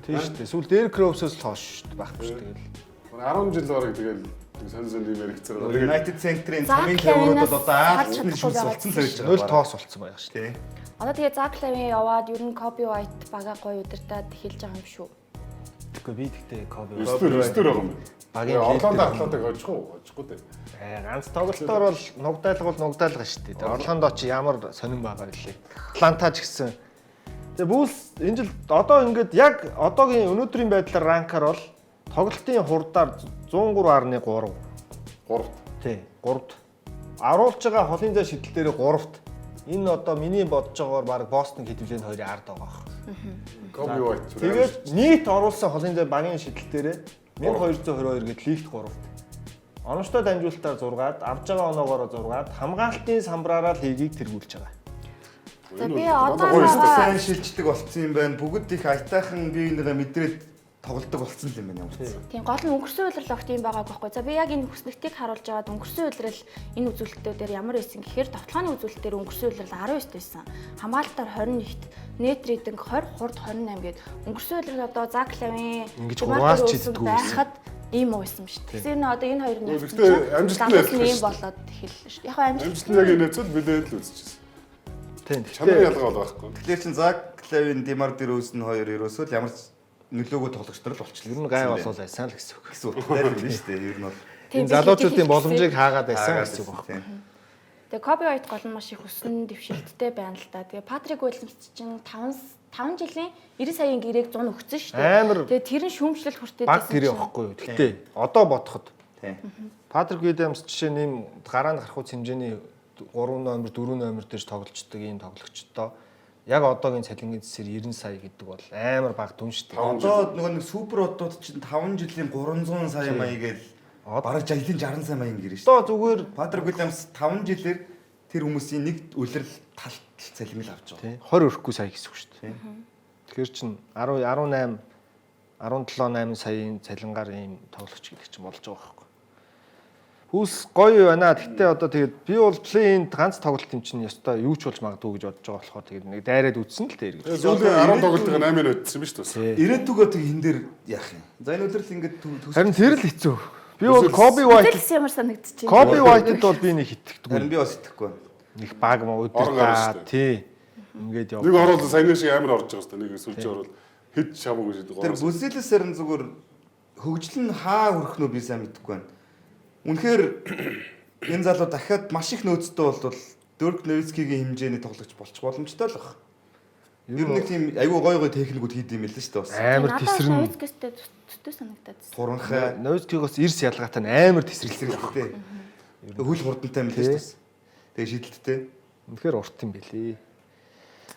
тий шүү дээ. Сүүл дээр Кроусээс л хоош шүү дээ. Баггүй шүү тэгэл. 10 жил бараг тэгэл сонь юм яригцээр. United Center-ийн Зак хамгийн тавиурууд бол одоо Лавинаас Арсенал шүлс салж болсон л байж байгаа. 0 тоос болцсон байгаа шүү дээ. Тий. Одоо тэгээ Зак Лавин яваад ер нь Коби Уайт бага гоё удирдаад эхэлж байгаа юм шүү. Тэгэхгүй би тэгтээ Коби. 9 дээр байгаа юм байна. Багийн Орландо Атлантаг очихгүй дээ. ганц тоглолтоор бол нугдаалга бол нугдаалга шүү дээ. Орландо ч ямар сонирн байгаа лээ. Атланта ч гэсэн. Тэгээ Булс энэ жил одоо ингээд яг одоогийн өнөөдрийн байдлаар ранкаар бол тоглолтын хурдаар 103.3. 3-т. Тий, 3-т. Аруулж байгаа холын зай шидэл дээр 3-т. Энэ одоо миний бодож байгаагаар баг Бостон хэдвлэнд 2-ын ард байгаа. Коби Уайт. Тэгээд нийт оруулсан холын зай багийн шидэл дээр 1222 гээд лигт 3-т. Оновчтой дамжуулалтаар 6-ад, авж байгаа оноогоор 6-ад, хамгаалтын самбраараа лигийг тэргүүлж байгаа. За би Өөрөө одоо сайн шилждэг болцсон юм байна. Бүгд их айтайхан биенийгээ мэдрээд тоглодог болцсон юм байна ямар ч. тийм гол нь өнгөрсөн үйлрэл огт юм байгаа байхгүй. За би яг энэ хүснэгтийг харуулж байгаад өнгөрсөн үйлрэл энэ үзүүлэлтүүдээр ямар байсан гэхээр товтлооны үзүүлэлтээр өнгөрсөн үйлрэл 19 байсан. Хамгаалтаар 21-т, net reading 20, хурд 28 гээд өнгөрсөн үйлрэл одоо Заклавын ингэж ураас ч иддэггүй байхад ийм уу байсан шүү дээ. Тэгэхээр одоо энэ хоёр нь Гэхдээ амжилттай ийм болоод эхэллээ шүү дээ. Яг амжилт нь яг энэ зөв билээд л үзчихсэн. Тийм. Чанар ялгаа бол байхгүй. Тэгэхээр чин Заклавын Димар Дэрөөс нь хоёр ерөөсөө л ямар ч нөлөөгөө тоглогч нар л болчихлоо. Ер нь гай болов байсан л гэсэн үг. гэсэн утгатай л байна шүү дээ. Ер нь бол Энэ залуучуудын боломжийг хаагаад байсан гэсэн үг байна. Тэгээ Коби Вайт гол нь маш их өссөн дэвшилттэй байна л да. Тэгээ Патрик Уильямс чинь 5 жилийн 90 саяын гэрээг 100 өгсөн шүү дээ. Амар Тэгээ тэр нь шүүмжлэл хүртээд баг гэрээ байхгүй юу. Гэхдээ одоо бодоход тийм. Патрик Уильямс жишээ нь гараанд гарах үс хэмжээний 3 номер 4 номер дээр тоглолцдог ийм тоглогчдоо яг одоогийн цалингийн зэсээр 90 сая гэдэг бол амар баг дүн шүү дээ. Одоо нөгөө нэг супер одууд чинь 5 жилийн 300 сая маяг гээл бараг жилийн 60 сая маяг гэрээ шүү. Одоо зүгээр Патрик Уильямс 5 жилээр тэр хүмүүсийн нэг үлрэл талт цалин л авч байгаа. тий 20 өрөхгүй сая гэсэн үг шүү дээ. Тэгэхээр чин 18 17-8 саяын цалингаар ийм тоглогч гэдэг чинь болж байгаа байхгүй. Хүс гоё байна. Гэхдээ одоо тэгээд би бол плей-инд ганц тоглолт юм чинь ёстой юу ч болж магадгүй гэж бодож байгаа болохоор тэгээд нэг дайраад үтсэн л дээ. Сүүлийн 10 тоглолтыг 8-ыг өдсөн биз дээ. Ирээдүгөө тэг хин дээр яах юм. За энэ үлрэл ингээд Харин тэр л хэцүү. Би бол Коби Вайт ямар санагдчих. Коби Вайтд бол би нэг итгэдэггүй. харин би бас итгэхгүй байна. Нэг баг ма өдөр тий. Ингээд яв. Нэг орол саяны шиг амар орж байгаа хэвээр нэг сүлжээ орол хэд шамаагүй шиг Тэр бүсэлээс харин зүгээр хөгжил нь хаа хүрэх нөө би сайн мэдэхгүй байна. Үнэхээр энэ залуу дахиад маш их нөөцтэй болвол Дөрк Новицкигийн хэмжээний тоглогч болчих боломжтой л баг. Ер нь нэг тийм аюу гой гой техникүүд хийд юм л шүү дээ бас. Амар тесрэн Новицкистэй төстэй санагдаад. Туранхай Новицкигоос эрс ялгаатай амар тесрэлсэн. хэрэгтэй. Хөл хурдантай юм л шүү дээ. Тэгээ шидэлттэй. Үнэхээр урт юм бэлээ.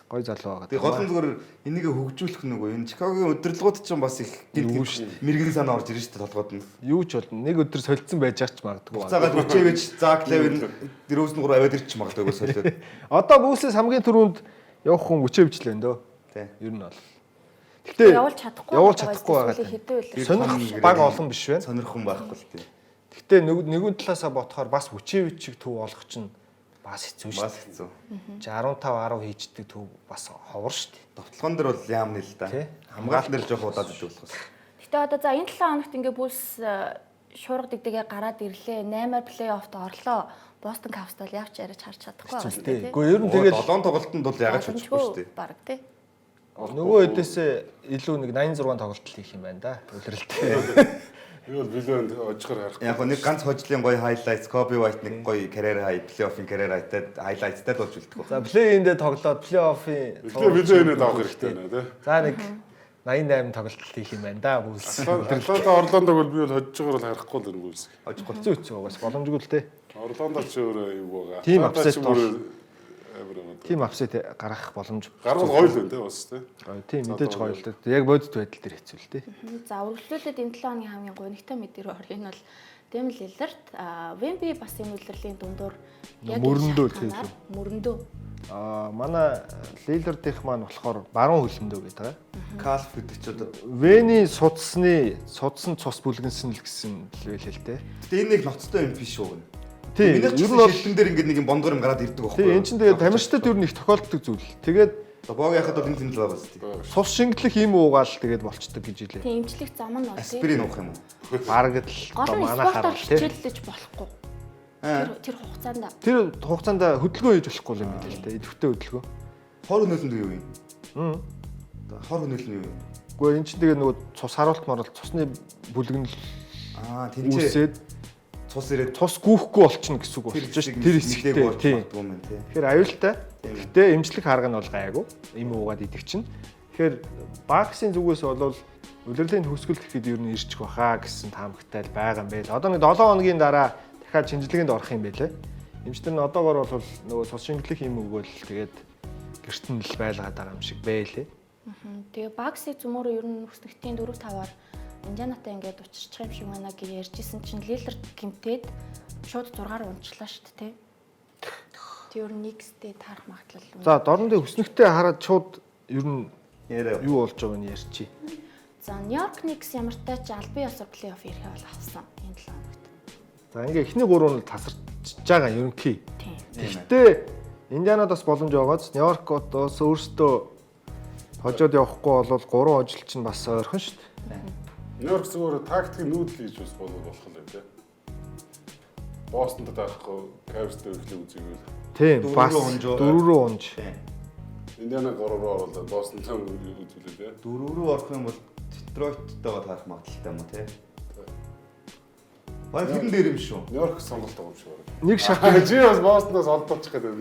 Гой залуу байгаа. Тэгээ гол нь зүгээр энийгээ хөгжүүлэх нөгөө энэ Чикагогийн удирдлагууд ч бас их мэрэгэн санаа орж ирж шүү дээ толгойд нь. Юу ч бол нэг өдөр солилцсон байж аач магадгүй. Цагаад Учевич, Заклавын Дэрөөс нь 3 аваад ирчих магадгүй солиод. Одоо Бүсээс хамгийн түрүүнд явах хүн Учевич л байна дөө. Тий. Ер нь бол. Гэтэ Явуулж чадахгүй байгаа. хэдэн үйлрэл. Сонирх баг олон биш байна. Сонирхон байхгүй л тий. Гэтэ нэгэн талаасаа бодохоор бас Учевичийг төв олох чинь бас хэцүү шүү. Бас хэцүү. Чи 15 10 хийждэг төв бас ховор шүү дээ. Товтлогон дээр бол яамны л да. Тий. Хамгаалт дээр л жоох удаад идэг болохоос. Гэтэ одоо за энэ 7 хоногт ингээ Бүлс шуурга дэгдэгээ гараад ирлээ. 8-аар плей-оффт орлоо. Бостон Капс бол явж яриад харж чадахгүй байгаа шүү дээ. Гэхдээ ер нь тэгэл 7 тоглолтод бол ягаад ч хүчгүй шүү дээ. Бараг тий. нөгөө хэдээсээ илүү нэг 86 тоглолт хийх юм байна да. Үлрэлтэй. юу бол биленд очихоор харах. Яг нэг ганц хожлын гоё хайлайтс, Коби Вайт нэг гоё карьер хай, плей-оффын карьер хайтад хайлайтстай л болж үлдэх. За плей-индээ тоглоод плей-оффын Биленд авах хэрэгтэй байна тий. За нэг 88 тоглолт хийх юм байна да. Бүлс. Атланта Орландог бол би бол хожиж байгаа бол харахгүй л энэ бүлс. Хожих хэцүү хэцүү байгаас боломжгүй л те. Орландо ч өөрөө юу байгаа. Тим апсет Тим апсет гаргах боломж. Гарвал гоё л байна тий бас тий. Тийм мэдээж гоё л дээ. Яг бодит байдал дээр хэцүү л те. За үргэлжлүүлээд энэ 7 хоногийн хамгийн гонигтай мэдээ рүү орё. Энэ бол Дэм Лилард, Вемби бас энэ үлрэлийн дундуур яг мөрөндөө хэлсэн. Мөрөндөө. Манай Лилардийнх маань болохоор баруун хөлөндөө гэдэг байгаа. Калф гэдэг ч одоо Вэний судсан цус бүлгэнсэн л гэсэн л байлээ л те. гэтээ энэ нэг ноцтой юм биш үү? Тийм. Минийх ч шилтэн дээр ингээд нэг юм бондгор юм гараад ирдэг байхгүй юу? Тийм эн чинь тэгээд тамирчдад ер нь их тохиолддог зүйл. Тэгээд Бог яхад бол энэ тэмдэл байгаа зү. цус шингэлэх юм уугаал тэгээд болчдөг гэж хэлээ. Тийм эмчлэх зам нь бол Аспирин уух юм уу? Бараг л гол нь манай спортоор хараа тийм. хичээллэж болохгүй. Тэр хугацаанд Тэр хугацаанд хөдөлгөөн хийж болохгүй юм билээ л дээ. Идэвхтэй хөдөлгөөн. Хор хөнөөлөнд юу юм? Хор хөнөөлөл нь юу юм? Гэхдээ эн чинь тэгээд нөгөө цус харуулт марал цусны бүлгэнэл Тэнцээ үүсээд цус ирээд цус гүүхгүй болчихно гэсэн үг болчих шүү. Тэр хэсэгтэй тийм. юм тий. Тэгэхээр аюултай. Гэхдээ эмчлэх харга нь бол гайгүй. Им уугаад идэх чинь. Тэгэхээр баксын зүгээс бол улирлын төгсгөл гэхэд ер нь ирчих баха гэсэн таамагтай л байгаа юм байл. Одоо нэг 7 хоногийн дараа дахиад шинжилгээнд орох юм байлээ. Эмчтэр нь одоогор бол нөгөө цус шингэлэх юм өгөөл тэгээд гэрт нь л байлгаад байгаа юм шиг байлээ. Тэгээ баксыг зөмөрөө ер нь хүснэгтийн 4-5-аар Индианатай ингээд учирчих юм шиг байна гэж ярьжсэн чинь Лилард гимтээд шууд 6-аар унчлаа шүү дээ тий. ер нь Knicks-тэй таарах магадлал үнэ. За дорн дээр өснөгтэй хараад шууд ер нь Яриа. юу болж байгааг нь ярьчих. За Нью-Йорк Knicks ямар ч тач албан ёсоор плей-офф ирэхээ бол авсан энэ 7 хоногт. За ингээ эхний 3 нь тасарч байгаа ерөнхий. Тийм. Гэхдээ Индианад бас боломж байгааз Нью-Йоркод бас өөрсдөө хожоод явахгүй бол 3 ожилч нь бас ойрхон шүү дээ. Нью-Йорк зүгээр тактикийн нүүдэл хийж бас болох юм тий. Бостонд таахгүй Cavs-тэй эхлэх үзийгэл. Тийм бас 4 рүү унж. Индиана 3 руу оруулаад Бостонтой үзүүлээ тий. 4 рүү орох юм бол Детройттэйгээ таарах магадлалтай юм уу те? Баг хэрэн дээр юм шүү. Нью-Йорк сонголт байгаа юм шиг байна. Нэг шат Чи бас Бостоноос олдоочих гэдэг.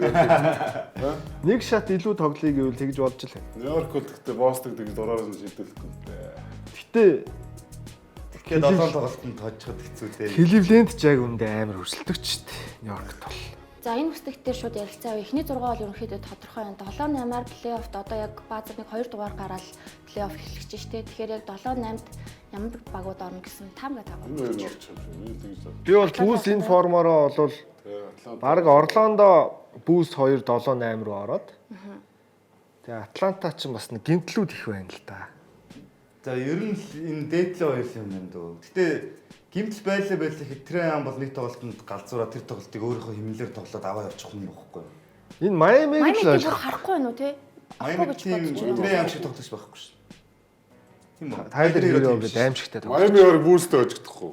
нэг шат илүү тоглоё гэвэл тэгж болж л. Нью-Йорк бол гэхдээ Бостонг тэгж дураар нь шийдэлэхгүй. Гэтэ Тэгэхээр 7 тоглолтод тооцоход хэцүү дээ. Кливленд ч яг үндэ амар өрсөлдөгч шүү дээ. Нью-Йоркт бол. За энэ бүсдэгт дээр шууд ярилцаа. Эхний 6 бол ерөнхийдөө тодорхой байна. 7-8-аар плей-оффт одоо яг баазар нэг 2 дугаар гараад плей-офф эхлэж штэ. Тэгэхээр яг 7-8-д ямар багууд орно гэсэн таамаг таваа. Энэ хоёр орчих юм шиг. Нэг тэгж байна. Би бол Бүүс энэ формороо бол баг Орландо Бүүс 2 7-8 руу ороод. Тэгээ Атланта ч бас нэг гимтлүүд их байна л да. За ер нь энэ дээдлээ хоёр юм байна дөө. Гэтэ гимтэл байлаа хэтрээ ам бол нэг тоглолтод галзуураа тэр тоглолтыг өөрийнхөө хэмнэлээр тоглоод аваа явчих юм бохгүй. Энэ Майамиг л Майамиг ойлгох. харахгүй байна уу те? Майами тийм хэтрээ ам шиг тоглож байхгүй шүү. Тийм үү? Тайлер Хиро гэдэг аимшигтай тоглож. Майами өөр Бүүстэй ожигдохгүй.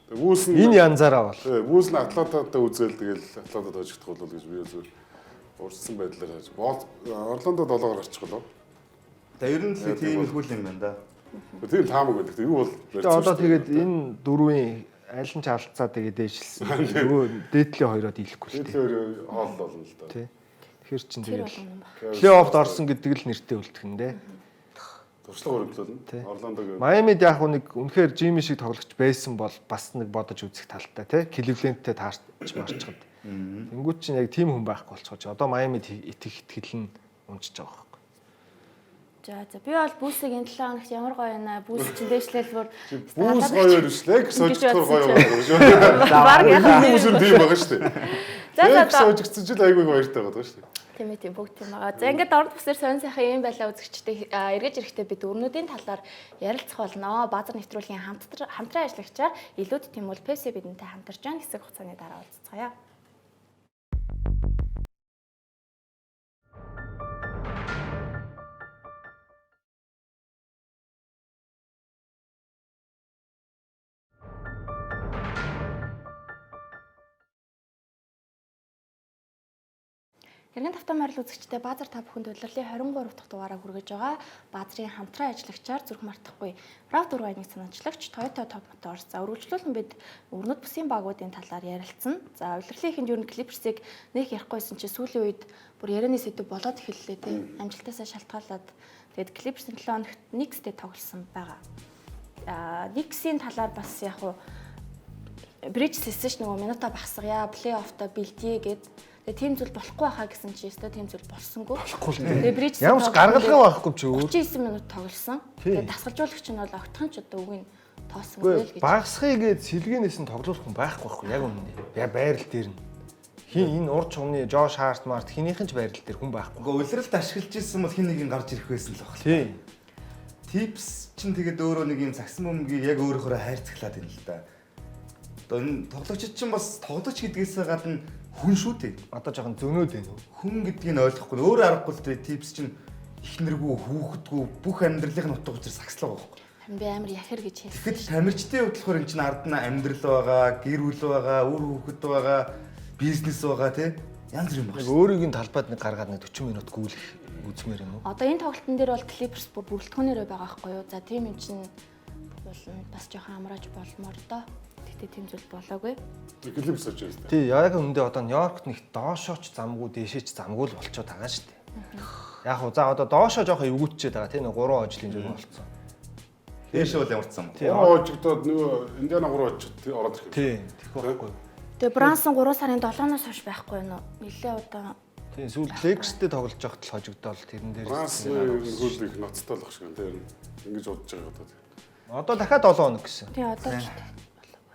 Тэгээ Бүүс нь Энэ янзаараа бол. Бүүс нь Атлантатай үзэл тэгэл Атлантад ожигдох болов гэж би зөв урьдсан байдлаар хааж. Орландо 7-оор орчих болов. Тэгээ ер нь л тийм их үл юм байна да. Тийм таамаг байдаг. Юу бол Тэгээ одоо тэгээд энэ дөрвийн аль нь ч алдцаа тэгээд дээшилсэн. Нөгөө дээдлийн хоёроо дийлэхгүй л тэр дээ. хоёр хоол болно л да. Тий. Тэгэхээр чин Тэр тэгээд бол юм байна. плей-оффд орсон гэдэг л нэртэй үлдэх нь дээ. Туршлага хөрөнгөлөөлнө. Орландог Майамид яг нэг үнэхээр Жими шиг тоглогч байсан бол бас нэг бодож үзэх талтай тий. Кливлендтэй таарч марчгаад. Тэнгүүд чинь яг тийм хүн байхгүй болчихоо. Одоо Майамид итгэх итгэл нь унжиж байгаа байхгүй. За би бол Бүүсийг энэ 7 хоногт ямар гоё байна. Бүүс чинь дээшлэл бүр Бүүс хоёр бишлээ. Сожигдохоор гоё байгаа шүү. баг яг Бүүс нь тийм байгаа шүү. За Сожигдсон ч айгүй баяртай байгаа шүү. тийм ээ тийм бүгд тийм байгаа. За ингээд орд бүсээр сонь сайхан юм байлаа үзэгчтэй эргэж ирэхдээ бид өрнүүдийн талаар ярилцах болно. Баазар нэвтрүүлгийн хамтран ажиллагчаар илүүд Тимул Пепси бидэнтэй хамтарч байгаа хэсэг хугацааны дараа уулзцгаая. Хэргийн тавтан марил үзэгчтэй Баазар та бүхэнд удирлын 23 дахь дугаараа хүргэж байгаа. Баазарын хамтран ажиллагчаар зүрх мартахгүй RAV4-ийн санаачлагч Toyota Top Motors. За үргэлжлүүлэн бид өрнөд бүсийн багуудын талаар ярилцсан. За удирлын ихэнд ер нь Clippers-ыг нэг ярихгүйсэн чи сүүлийн үед бүр ярианы сэдв болоод эхэллээ тийм. Амжилтаасаа шалтгаалаад тэгээд Clippers-ийн 7 хоногт Knicks-тэй тоглосон байгаа. Knicks-ийн талаар бас яг уу Bridges хэлсэн ш нөгөө минута багсгая, плей-оффта бэлдье гэд. Тэгээ тийм зүйл болохгүй байхаа гэсэн чи өстой тийм зүйл болсонгүй. Болохгүй л Тэгээ Bridges ямар ч гаргалгаа байхгүй ч өөр. 39 минут тоглосон. Тэгээ дасгалжуулагч нь бол огтхон ч одоо үгийг тоосонгүй л гэж. Багсхыг гээд сэлгэнээс нь тоглох хүн байхгүй яг үнэндээ. Яг байрал дээр нь. Хин энэ урд чумны Жош Харт Март хинийхэн ч байрал дээр хүн байхгүй. Уга улиралд ашиглаж ирсэн бол хин нэг нь гарч ирэх байсан л баг. Тийм. Типс чинь тэгээд өөрөө нэг юм загсан бөмбөгийг яг өөрөөрөө хайрцаглаад байна л да. Одоо энэ тоглогчид чинь бас тоглогч гэдгээс гадна хүн шүү дээ. Одоо жоохон зөнөөд байна уу? Хүн гэдгийг нь ойлгохгүй. Өөрөө аргагүй л дээ. Типс чинь ихнэргүй, хүүхэдгүй бүх амьдралын утга учир сагслаа байхгүй. Би амар яхэр гэж хэлсэн. Тэгэхэд тамирчдын хувьд болохоор энэ чинь ард нь амьдрал байгаа, гэр бүл байгаа, үр хүүхэд байгаа, бизнес байгаа тий. Янз бүр юм байна. Өөрийг нь талбайд нэг гаргаад нэг 40 минут гүйлэх үзмээр юм уу? Одоо энэ тоглолтын дээр бол Clippers бүр бүрэлдэхүүнээрээ байгаа байхгүй юу? За тийм юм чинь бол бас жоохон амрааж болмоор доо. Тэгтээ тийм зүйл болоогүй. Clippers очиж байна. Тий, яг үндэ одоо Нью-Йоркт нэг доошооч замгүй, дээшээч замгүй л болчиход байгаа шүү дээ. Яг уу за одоо доошоо жоохон эвгүүтчихэд байгаа тий нэг 3 ажлын зүйл болцсон. Дээшээ бол ямар ч зам. Тий. Очигдоод нөгөө Индиана 3 очиж ороод ирэх. Тий, тэгэх байхгүй. Тэгээ Брансон 3 сарын 7-наас хойш байхгүй юу? Нилээ удаа. Тийм сүүл Lakers-тэй тоглож байхад л хожигдоод тэрэн дээр. Францны хөл их ноцтой л ах шиг энэ ингэж удаж байгаа одоо. Одоо дахиад 7 хоног гэсэн. Тий одоо ч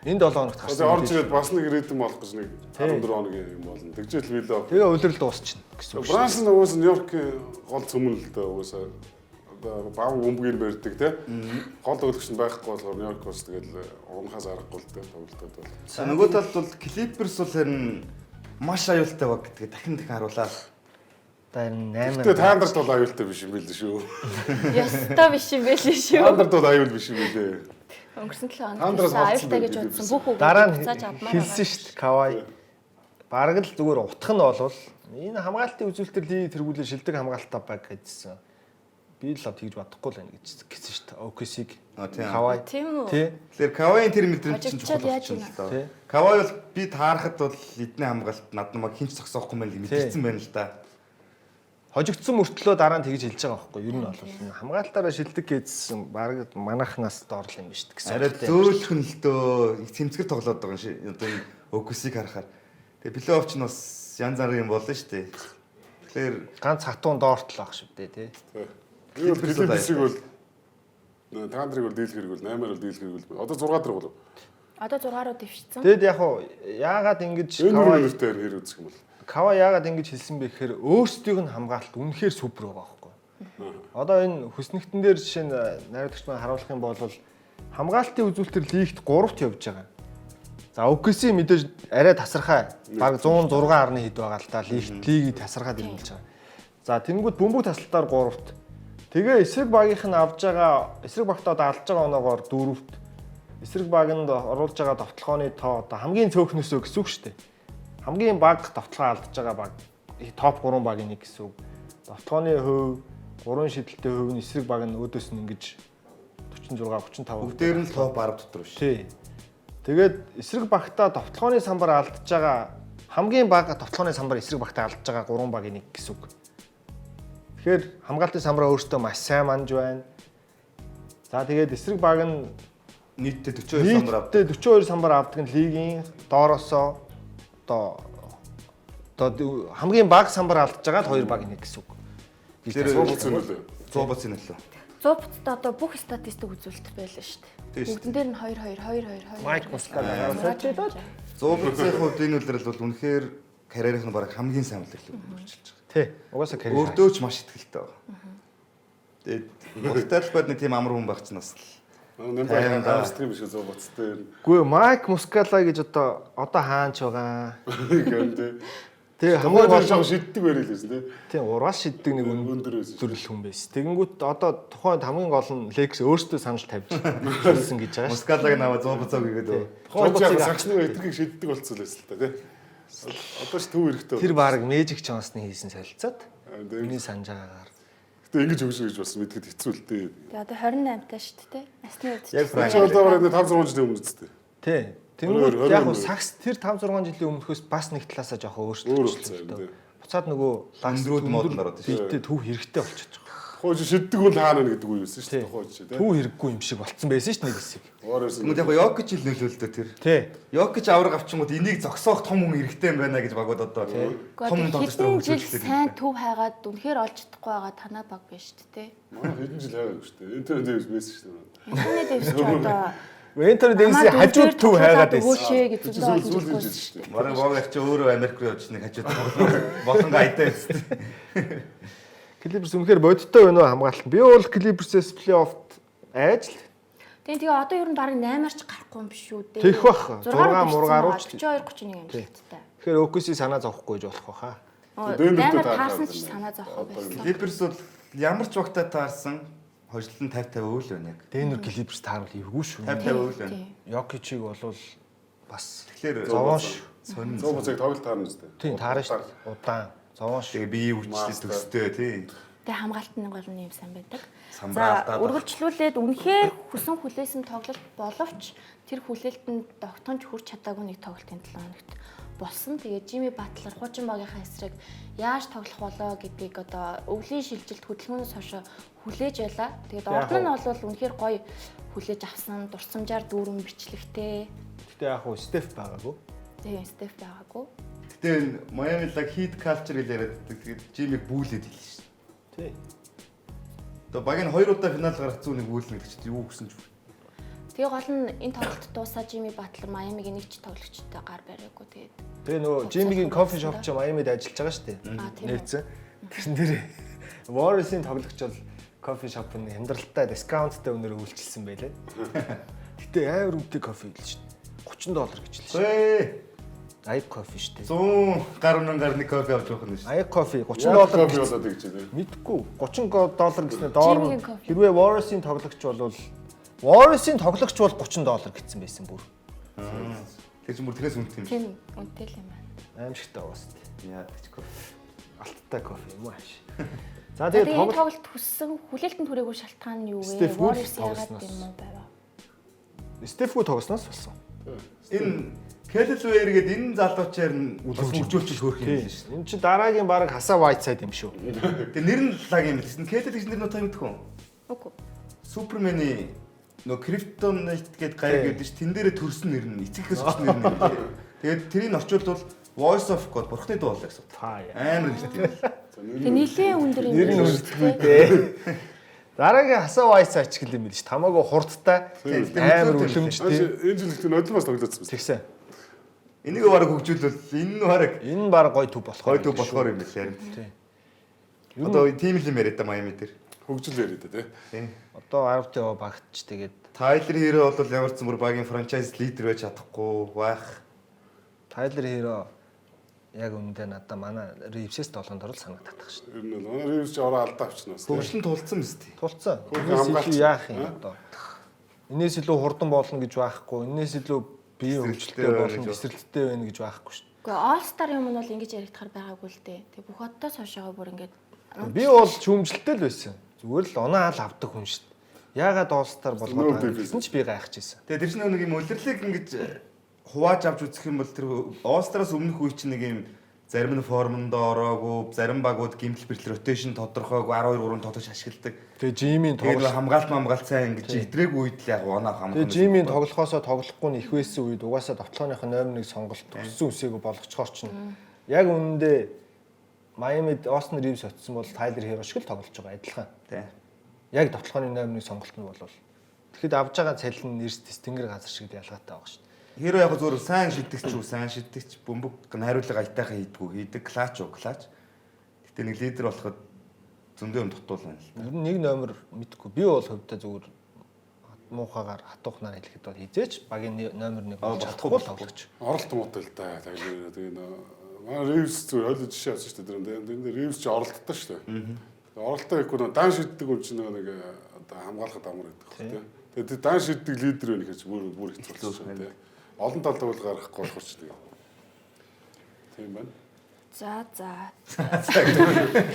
Энэ 7 хоногт гарсан. Орж ирээд бас нэг ритм болох гэж нэг 14 хоногийн юм болно. Тэгжэл билээ. Тэгээ улирал дуусчихна гэсэн үг. Франц нь уус Нью-Йоркийн гол цөмөл л дээ уусаа. Одоо бав бөмбөгийг барьдаг те. Гол өгөгч нь байхгүй болохоор Нью-Йорк бас тэгэл унахаас аргагүй л дээ тоглолтод бол. Нөгөө талд бол Clippers бол харин маш аюултай баг гэдгээ дахин харуулаад. Харин 8. Тэгээ таандарт бол аюултай биш юм байл шүү. Ястаа биш юм байл шүү. Таандарт бол аюул биш юм билээ. Өнгөрсөн 7 Таандраас хоногт болцсон аюултай гэж байх бодсон бүх үг дараа нь буцааж авмаар хэлсэн шүү дээ. Кавай. Бараг л зүгээр утх нь болвол энэ хамгаалтын үзүүлэлтээр лиг тэргүүлээ шилдэг хамгаалалтаа баг гэжсэн. Би л тэгж бодохгүй л байна гэж гэсэн шүү дээ. OKC-г Кавай. Тийм үү? Тий. Тэгэхээр Кавайн тэр мэдрэмж чинь чухал болчихно л Тий. доо. Кавай бол би таарахад бол эдний хамгаалалт над намайг хинч зогсоохгүй мэн л мэдэрсэн байна л да. Хожигдсон мөртлөө дараа нь тэгж хэлж байгаа байхгүй юу? Ер нь бол энэ хамгаалтаараа шилдэг гэжсэн бараг манахнаас доор л юм биш гэсэн. Арай зөөлхөн л дөө цэмцгэр тоглоод байгаа юм шиг одоо энэ OKC-г харахаар. Тэгээ плей-офф ч нь бас янз бүрийн юм болно шүү дээ. Тэгэхээр ганц хатуун доорт л ах шүү дээ тий. Би бол Clippers-ийг бол таандрыг бол дийлэх хэрэг бол 8-аар бол дийлэх хэрэг бол одоо 6 дараг болов. Одоо 6 руу дэвшсэн. Тэгэд яг уу яагаад ингэж Энэ Кавай нэртэй хэрэг үзэх юм бол. Кавай яагаад ингэж хэлсэн бэ гэхээр өөрсдийг нь хамгаалалт үнэхээр супер байгаа байхгүй. Одоо энэ хөснөгтөн дээр жишээ нь найруулагч маань харуулах юм бол хамгаалтын үзүүлэлтэр лигт 3-т явж байгаа. За OKC мэдээж арай тасархай. Бараг 106.1 хэд байгаа л да. Лигийг тасархаад ирүүлж байгаа. За тэнгууд бөмбөг тасалтаар 3-т. Тэгээ эсрэг багийнх нь авж байгаа эсрэг багтаа одоо алдж байгаа оноогоор 4-т. Эсрэг багинд оруулж байгаа товтлогооны тоо одоо хамгийн цөөхнөөсөө гэсэн үг шүү дээ. Хамгийн бага товтлогоо алдж байгаа баг топ 3 багийн нэг гэсэн үг. Товтлогооны хувь 3 шидэлтэй хувь нь эсрэг баг нь өөдөөс нь ингэж 46 35 бүгдээр нь топ 10 дотор биш. Тий. Тэгээд эсрэг багтаа товтлогооны самбар алдж байгаа хамгийн бага товтлогооны самбар эсрэг багтаа алдж байгаа 3 багийн нэг гэсэн үг. Тэгэхээр хамгаалтын самбараа өөртөө маш сайн манж байна. За тэгээд эсрэг баг нь нийтдээ 42 самбар авдаг. Нийтдээ 42 самбар авдаг нь лигийн доороосоо одоо хамгийн бага самбар алдж байгаа л 2 баг нэг гэсэн үг. Тэр 100% нөлөө. 100% нөлөө. 100%-д одоо бүх статистик үзүүлэлт байлаа шүү дээ. Бүгдэн дээр нь 2 2 2 2 2. Майк Мускалагаас 100%-ийн хувьд энэ үлрэл бол үнэхээр карьерийнх нь баг хамгийн сайн үлрэл үргэлжилж байгаа. тий. Угаасаа карьер. Өөртөө ч маш ихтэй байгаа. Тэгээд бүгдээр л бод нэг тийм амар хүн байх чинь бас Нэмбэр хаамсдаг юм шиг 100%тэй. Гүй Майк Мускала гэж одоо хаанч байгаа. Гэнтэй. Тэгээ Хамгийн хамгийн гол шиддэг байрал байсан тий. тий ураас шиддэг нэг Өндөр байсан. төрөл хүн байс. Тэгэнгүүт одоо тухайд хамгийн гол нь Лекс өөртөө санал тавьж хэлсэн гэж байгаа шүү. Мускалагийг наваа 100% гэдэг. Хойч яг сагсны эдгэрийг шиддэг болцсон л байсан л та тий. Одоо ч төв эрэхтэй. Тэр баг Magic Johnson-ы хийсэн солилцоод Тэгээ миний санаж байгаагаар. ингэж өгшө гэж бас мэдгэд хэцүү л дээ. Тэгээ одоо 28 таа шүү дээ. Насны үед. Яг Франч болоороо 5-6 жилийн өмнө үсттэй. Тий. Тэнгүүд яг нь сакс тэр 5-6 жилийн өмнөхөөс бас нэг талаасаа жоохоо өөрчлөлттэй. Буцаад нөгөө ландрууд модон ороод тийм. Битээ төв хэрэгтэй болчихж байгаа. Хойч шиддэг бол хаана нэг гэдэг үг юусэн шүү дээ. Хойч тий. Төв хэрэггүй юм шиг болцсон байсан шүү дээ нэг хэсэг. Тэгмээд яг Йокич ил нөлөөлдөө тэр. Тий. Йокич авраг авчингууд энийг зогсоох том хүн хэрэгтэй юм байна гэж багууд одоо том хэдэн жил сайн төв хайгаад үнэхээр олж чадахгүй байгаа танаа баг биш шүү дээ. Манай хэдэн жил хайгаагүй шүү дээ. Интернет дэвс байсан шүү дээ. Интернет дэвс ч одоо Вентер Дэвси хажууд төв хайгаад байсан. Өгөөч гэж зөвлөө олж Зүйл чадахгүй. гэж шүү дээ. Марин Вогер ч өөрөө Америк руу явж нэг хажууд болонго айдаа байсан. Clippers үнэхээр бодиттой байна уу хамгаалалт. Би бол Clippers-с плей-оффт айж л. Тэгээ одоо ер нь баг 8-аар ч гарахгүй юм биш үү дээ. Тэгэх бах. 6 мургаар уу 42 31 амжилттай. Тэгэхээр OKC санаа зовхгүй гэж болох баха. 8-аар таарсан ч санаа зовхгүй байсан. Clippers бол ямар ч багтаа таарсан хожлон 50-50 өөл байна яг. Дэнер Clippers тааруул эвгүй шүү. 50-50 өөл байна. Йокичиг болвол бас Тэгэхээр зовоош. сонин. 100% тоглолт таарна шүү дээ. Тийм таарна шүү. Удаан. Зовоош. Тэгээ бие хүчлээ төстэй тий. Тэгээ хамгаалтын гол нь юм сайн байдаг. Самбар алдаад. Үргэлжлүүлээд үнэхээр хүсэн хүлээсэн тоглолт боловч тэр хүлээлтэнд тогтоомж хүрч чадаагүй нэг тоглолтын 7 хоногт болсон. Тэгээ Жими Батлер хуучин багийнхаа эсрэг яаж тоглох болоо гэдгийг одоо өвлийн шилжилт хөдөлгөөнөөс хойш хүлээж байлаа. Тэгээд ордон нь бол үнэхээр гоё хүлээж авсан, дурсамжаар дүүрэн бичлэгтэй. Гэтэ яг хуу Стеф байгаагүй. Тэгээ Стеф байгаагүй. Гэтэ энэ Miami Lag Heat culture гэж яриад тэгээд Жимиг бүүлээд хэлсэн шүү. Тий. Одоо баг нь 2 удаа финал гаргацсан нэг бүүлнэ гэж юу гэсэн ч. Тэгээ гол нь энэ тоглолт дуусаа Жими Батлер Майамигийн нэг ч тоглогчтой гар бариаггүй тэгээд. Тэгээ нөгөө Жимигийн кофе шоп ч Майамид ажиллаж байгаа шүү дээ. Нээсэн. Тэрэн дээр Warriors-ийн тоглогч бол кофе шопын хямдралтай дискаунттай өнөр үйлчилсэн байлээ. Гэтэ амар үнэтэй кофе хэлж шүү дээ. $30 гэж хэлсэн. Аяг кофе шүү дээ. 100 гаруй нэг кофе авч явах нь шүү. Аяг кофе $30 кофе болоод гэж байна. мэдгүй $30 гэснээр доор нь хэрвээ Warriors-ийн тоглогч бол Warriors-ийн тоглогч бол $30 гэсэн байсан бүр. Тэр чинь бүр тэрээс үнэтэй юм. Тийм үнэтэй л юм байна. Аимшигтай уус тээ. Яа гэж кофе. Алттай кофе юм уу ааш. За Тэгээд тэгээд тоглолт хүссэн хүлээлтэнд хүрээгүй шалтгаан нь юу вэ? Steph Curry Warriors яагаад тоглосноос. юм уу байваа? Стеф Күү тоглосноос болсон. Энэ Келлвэр гээд энэ залуучаар нь үлжүүлчих хөөх юм л шүү. Энэ чинь дараагийн баг хасаа Whiteside юм шүү. Тэгээ нэр нь лаг юм лсэн. Келлвэр гэж нэр нь утга мэдгүй. Үгүй. Супермений нөө Kryptonite гээд гай гэдэг чинь тэн дээрээ төрсөн нэр нь эцэгхээс өгсөн нэр нь. Тэгээд тэрийг орчуулбал Voice of God бурхны дуу болоо гэсэн. Амар хэрэгтэй. Тэгээ нилээн өндөр юм. Нэр нь үлдэлгүй дээ. Дараагийн хасаа Whiteside ч гэлээ мэл ш. Тамаагүй хурдтай амар үлэмжтэй. Энэ жил ихтэй нодлоос тоглосон байсан. Тэгсэн. Энийг бараг хөгжүүлвэл энэ нь бараг Энэ баг гой төв болох. гой төв болохоор юм байна. Тийм. Одоо тийм л юм яриад та Майами дээр. Хөгжил яриад тий. Тийм. Одоо 10 тав багтч тэгээд Тайлер Хиро бол ямар ч зэмэр багийн франчайз лидер байж чадахгүй байх. Тайлер Хиро яг үүндээ надаа манай Reeves-с тоглонд орол санагдах шүү дээ. Ер нь бол манай Reeves ч ороо алдаа авчихнаас. Хөгжлөн тулцсан биз дээ. Тулцсан. Хөрхөн Энээс хамгаалч. илүү яах юм одоо? Энээс илүү хурдан болно гэж байхгүй. Энээс илүү биеийн хөгжилтэй болно, эсрэлттэй байна гэж байхгүй шүү дээ. Гэхдээ All Star юм нь бол ингэж яригдахаар байгаагүй л дээ. Тэг бүх одоос хойшоо бүр ингэж Би бол чүмжлэлтэй л байсан. Зүгээр л оноо ал авдаг хүн шүү дээ. Яагаад All Star болгоод байгаа гэсэн ч би гайхажсэн. Тэгээ тэр чинь нэг юм улирлыг ингэж хувааж авч үзэх юм бол тэр All-Star-аас өмнөх үе чинь нэг юм зарим нь формонд ороогүй, зарим багууд гимтэл бэртэл ротейшн тодорхойгүй 12 3 тодорч ашигладаг. Тэгээ Жимийн Тэгээд тоглох хамгаалт сайн ингэж итрэг үед л яг оноо хамгаалах. Тэгээ Жимийн тоглохоосоо тоглохгүй нь их байсан үед угаасаа тоглохооныхоо номер 1 сонголт төссөн үсээгөө болгочхоор чинь яг үнэндээ Майамид Austin Reeves очсон бол Tyler Hero шиг л тоглож байгаа адилхан. Тий. Яг тоглохооны номер 1 сонголт нь бол тэгэхэд авж байгаа цалин нэрс тэнгэр газар шиг л ялгаатай байгаа шүү дээ. Хиро яг зөвөр сайн шидэгч үү, сайн шидэгч бөмбөг хариулга аятайхан хийдэг клач уу, клач. Гэтэ нэг лидер болоход зөндөө юм дутуулна л. Ер нь нэг номер мэдгүй. Би бол хувьдаа зүгээр муухагаар хатуухнаар хэлэхэд бол хизээч багийн номер 1 болж чадахгүй тоглогч. Оролт муутай л да. Тэгээ манай Reeves зүгээр ойлгож жишээ авсан шүү дээ. Тэр Reeves ч оролттой шүү дээ. Оролттой гэхгүй дан шиддэг юм чинь нэг одоо хамгаалахад амар гэдэг хэрэг тийм. Тэгээд дан шиддэг лидер байх гэж бүр хэцүү шүү дээ. Олон талд бол гаргахгүй болохоор ч тийм. Тийм байна. За.